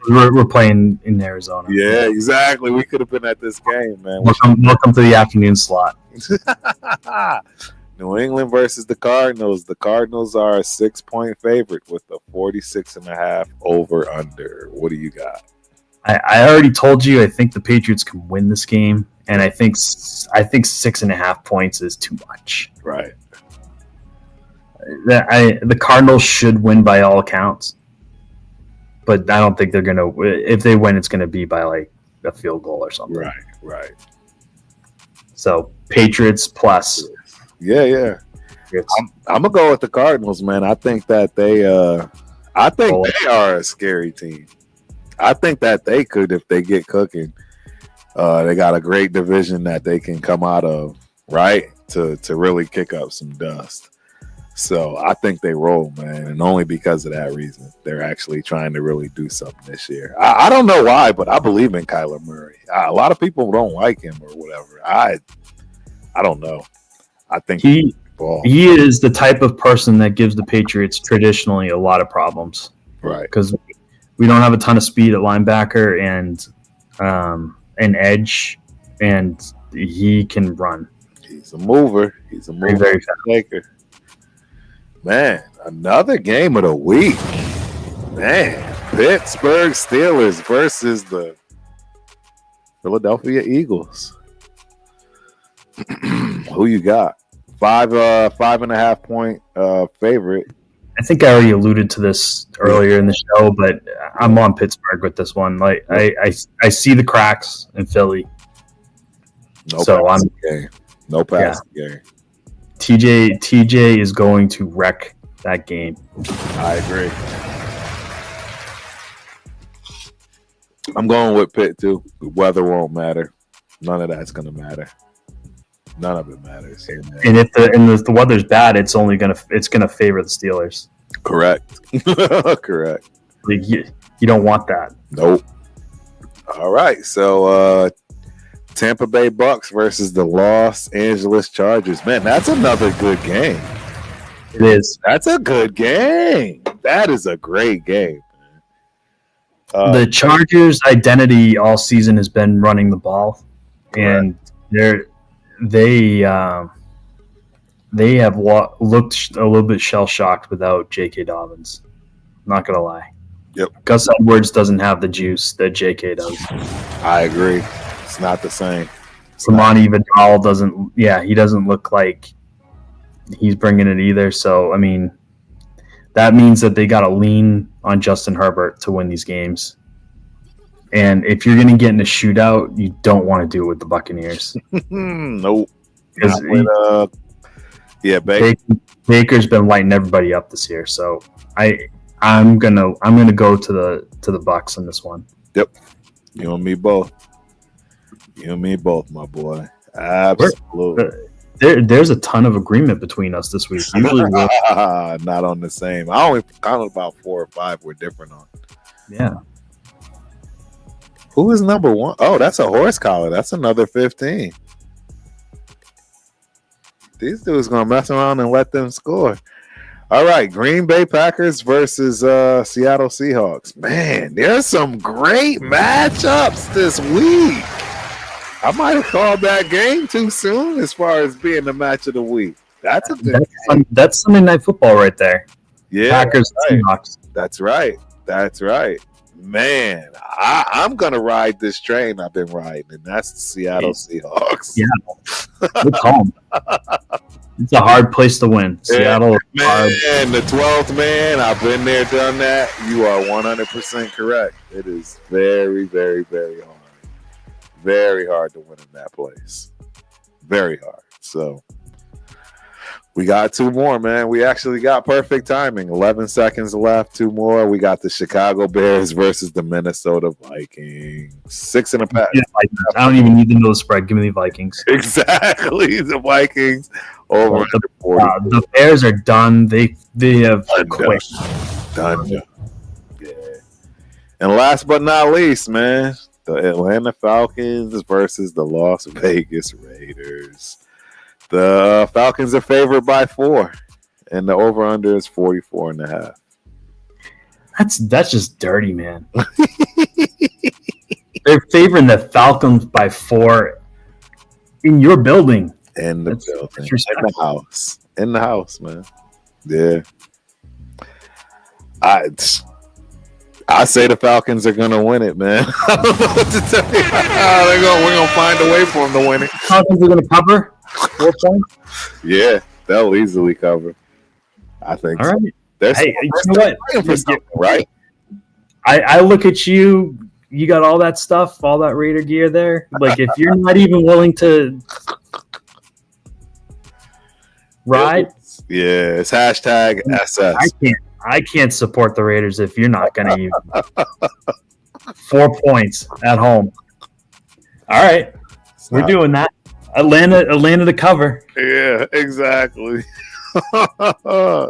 We're playing in Arizona. Yeah, exactly. We could have been at this game, man. Welcome to the afternoon slot. New England versus the Cardinals. The Cardinals are a 6-point favorite with a 46.5 over/under. What do you got? I already told you I think the Patriots can win this game, and I think 6.5 points is too much. Right. The Cardinals should win by all accounts, but I don't think they're gonna. If they win, it's gonna be by like a field goal or something. Right. So Patriots plus. Yeah. I'm gonna go with the Cardinals, man. I think that they are a scary team. I think that they could, if they get cooking. They got a great division that they can come out of, right? To really kick up some dust. So I think they roll, man, and only because of that reason. They're actually trying to really do something this year. I don't know why, but I believe in Kyler Murray. A lot of people don't like him or whatever. I don't know. I think he is the type of person that gives the Patriots traditionally a lot of problems, right? Because we don't have a ton of speed at linebacker and an edge, and he can run. He's a mover. Very maker. Man, another game of the week. Man, Pittsburgh Steelers versus the Philadelphia Eagles. Who you got? 5.5 point favorite. I think I already alluded to this earlier in the show, but I'm on Pittsburgh with this one. Like I see the cracks in Philly. No passing game. TJ is going to wreck that game. I agree. I'm going with Pitt too. The weather won't matter. None of that's gonna matter. None of it matters. And if the weather's bad, it's gonna favor the Steelers. Correct. Correct. Like you don't want that. Nope. All right. So Tampa Bay Bucks versus the Los Angeles Chargers. Man, that's another good game. It is. That's a good game. That is a great game. The Chargers' identity all season has been running the ball, and they have looked a little bit shell shocked without J.K. Dobbins. Not gonna lie. Yep. Gus Edwards doesn't have the juice that J.K. does. I agree. It's not the same. Samani Vidal doesn't. Yeah, he doesn't look like he's bringing it either. So I mean, that means that they got to lean on Justin Herbert to win these games. And if you're going to get in a shootout, you don't want to do it with the Buccaneers. Nope. Baker's been lighting everybody up this year. So I'm gonna go to the Bucs in this one. Yep. You and me both. You and me both, my boy. Absolutely. There's a ton of agreement between us this week. Usually not on the same. I only counted about 4 or 5 we're different on. Yeah. Who is number 1? Oh, that's a horse collar. That's another 15. These dudes gonna mess around and let them score. All right, Green Bay Packers versus Seattle Seahawks. Man, there's some great matchups this week. I might have called that game too soon as far as being the match of the week. That's Sunday Night Football right there. Yeah, Packers Seahawks. That's right. Man, I'm gonna ride this train I've been riding, and that's the Seattle Seahawks. Yeah, it's home. It's a hard place to win. Seattle, man, the 12th man. I've been there, done that. You are 100% correct. It is very, very, very hard. Very hard to win in that place. Very hard. So we got 2 more, man. We actually got perfect timing. 11 seconds left. 2 more. We got the Chicago Bears versus the Minnesota Vikings. 6.5. Yeah, I don't even need to know the spread. Give me the Vikings. Exactly. The Vikings over under 40. The Bears are done. They have quit. Done. Yeah. And last but not least, man, the Atlanta Falcons versus the Las Vegas Raiders. The Falcons are favored by 4, and the over-under is 44.5. That's just dirty, man. They're favoring the Falcons by 4 in your building. In the building. In the house. In the house, man. Yeah. I say the Falcons are going to win it, man. I don't know what to tell you. We're going to find a way for them to win it. Falcons are going to cover 4 points? Yeah, they'll easily cover. I think all right. So. Hey, you know what? Right? I look at you. You got all that stuff, all that Raider gear there. Like, if you're not even willing to ride, it's hashtag SS. I can't support the Raiders if you're not going to even 4 points at home. All right, we're doing that. Atlanta to cover. Yeah, exactly.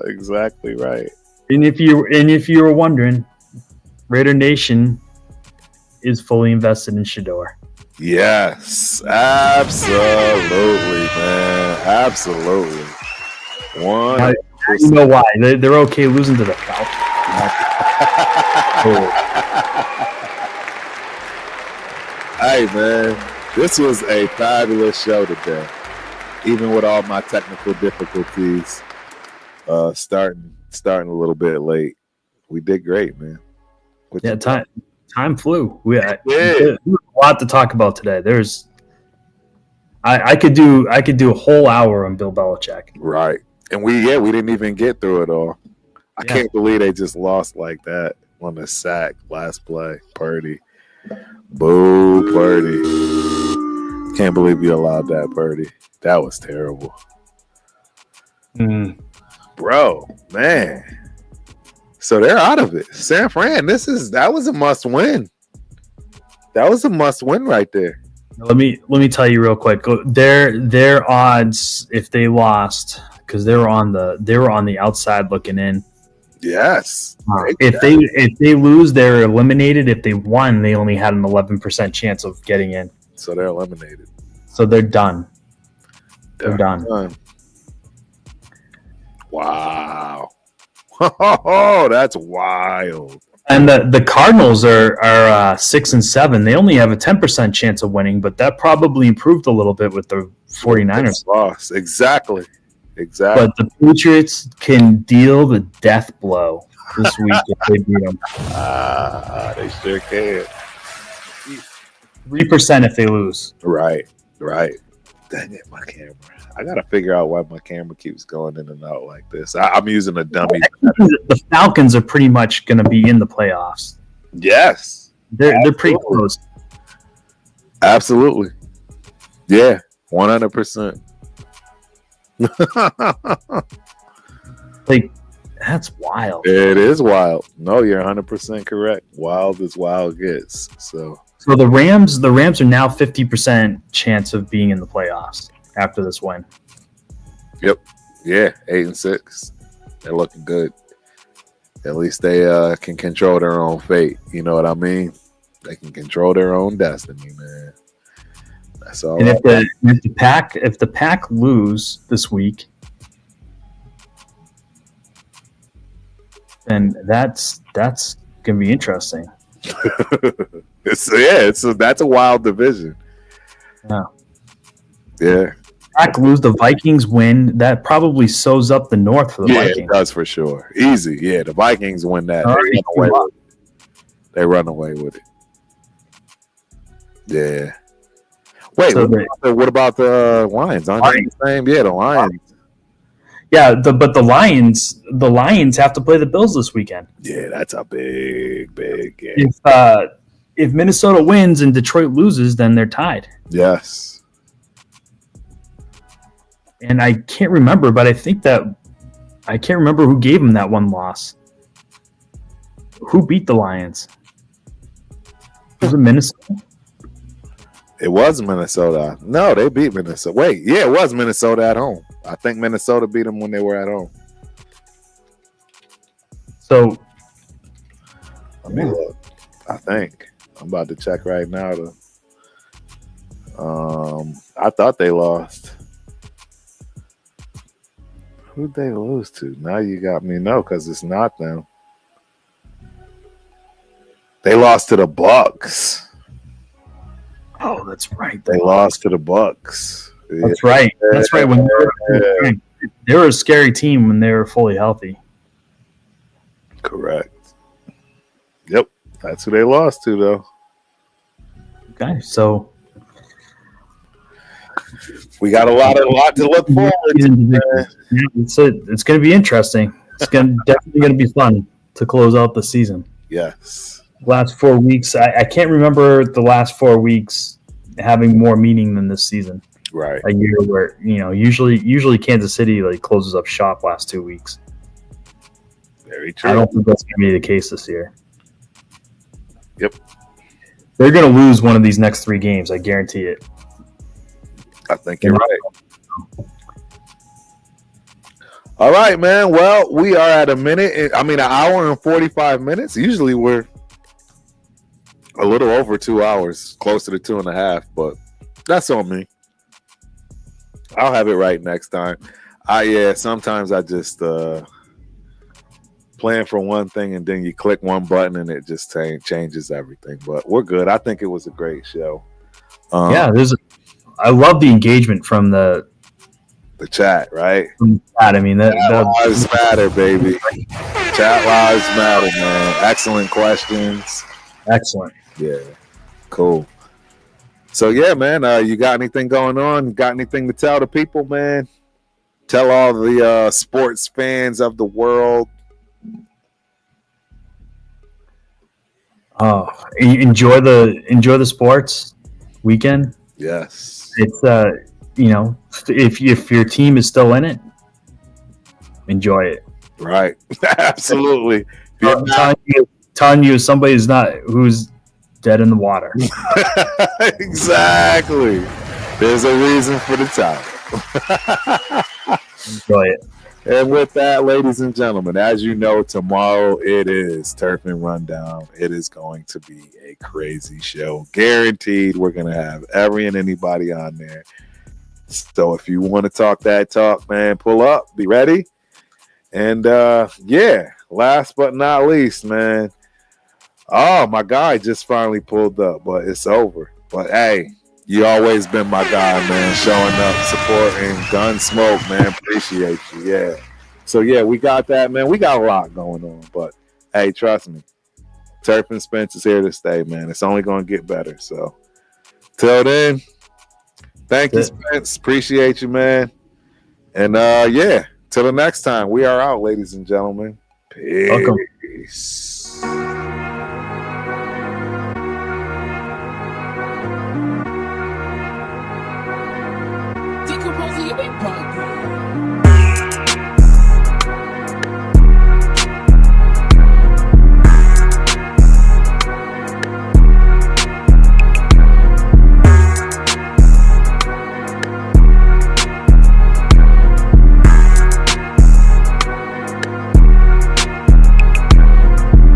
Exactly right. And if you were wondering, Raider Nation is fully invested in Shedeur. Yes, absolutely, man. Absolutely. Now, you know why? They're okay losing to the Falcons. Hey, man, this was a fabulous show today. Even with all my technical difficulties, starting a little bit late, we did great, man. Yeah, time flew. We had a lot to talk about today. I could do a whole hour on Bill Belichick. Right. And we didn't even get through it all. I can't believe they just lost like that on the sack last play. Purdy. Boo, Purdy. Can't believe you allowed that, Purdy. That was terrible. Bro, man. So they're out of it. San Fran, that was a must win. That was a must win right there. Let me tell you real quick. Their odds if they lost, because they were on the outside looking in. Yes. If they lose, they're eliminated. If they won, they only had an 11% chance of getting in. So they're eliminated. So they're done. They're done. Wow. Oh, that's wild. And the Cardinals are 6-7. They only have a 10% chance of winning, but that probably improved a little bit with the 49ers loss. Exactly. But the Patriots can deal the death blow this week if they beat them. They sure can. 3% if they lose. Right. Dang it, my camera. I got to figure out why my camera keeps going in and out like this. I'm using a dummy. The Falcons are pretty much going to be in the playoffs. Yes. They're pretty close. Absolutely. Yeah, 100%. Like, that's wild. It is wild. No, you're 100% correct. Wild as wild gets. So the Rams are now 50% chance of being in the playoffs after this win. Yep. Yeah, 8-6. They're looking good. At least they can control their own fate. You know what I mean? They can control their own destiny, man. That's all. And if the Pack lose this week, then that's gonna be interesting. That's a wild division. Yeah. Pack lose, the Vikings win. That probably sews up the North for the Vikings. Yeah, it does for sure. Easy. Yeah, the Vikings win that. They run away with it. Yeah. Wait, what about the Lions? Aren't they the same? Yeah, the Lions. Yeah, but the Lions have to play the Bills this weekend. Yeah, that's a big game. If Minnesota wins and Detroit loses, then they're tied. Yes. And I can't remember, but I can't remember who gave them that one loss. Who beat the Lions? Was it Minnesota? It was Minnesota. No, they beat Minnesota. Wait, yeah, it was Minnesota at home. I think Minnesota beat them when they were at home. So, let me look. I think I'm about to check right now. I thought they lost. Who'd they lose to? Now you got me. No, because it's not them. They lost to the Bucs. Oh, that's right. They lost to the Bucs. That's right. That's right. When they were a scary team when they were fully healthy. Correct. Yep. That's who they lost to, though. Okay, so we got a lot to look forward to. It's going to be interesting. It's definitely going to be fun to close out the season. Yes. last 4 weeks. I can't remember the last 4 weeks having more meaning than this season. Right. A year where usually Kansas City like closes up shop last 2 weeks. Very true. I don't think that's going to be the case this year. Yep. They're going to lose one of these next 3 games. I guarantee it. I think you're right. All right, man. Well, we are at an hour and 45 minutes. Usually we're a little over 2 hours, closer to 2.5, but that's on me. I'll have it right next time. Sometimes I just plan for one thing and then you click one button and it just changes everything. But we're good. I think it was a great show. I love the engagement from the chat, right? I mean, chat lives matter, baby. Chat lives matter, man. Excellent questions. Excellent. Yeah, cool. So yeah, man, you got anything going on? Got anything to tell the people, man? Tell all the sports fans of the world. Oh, enjoy the sports weekend. Yes, it's if your team is still in it, enjoy it. Right, absolutely. Telling you somebody who's dead in the water. Exactly. There's a reason for the title. Enjoy it. And with that, ladies and gentlemen, as you know, tomorrow it is Turf and Rundown. It is going to be a crazy show. Guaranteed we're going to have every and anybody on there. So if you want to talk that talk, man, pull up. Be ready. And, last but not least, man. Oh, my guy just finally pulled up, but it's over. But, hey, you always been my guy, man, showing up, supporting Gunsmoke, man. Appreciate you, yeah. So, yeah, we got that, man. We got a lot going on. But, hey, trust me, Turf and Spence is here to stay, man. It's only going to get better. So, till then, thank you, Spence. Appreciate you, man. And, till the next time, we are out, ladies and gentlemen. Peace. Welcome. Decomposing your big part.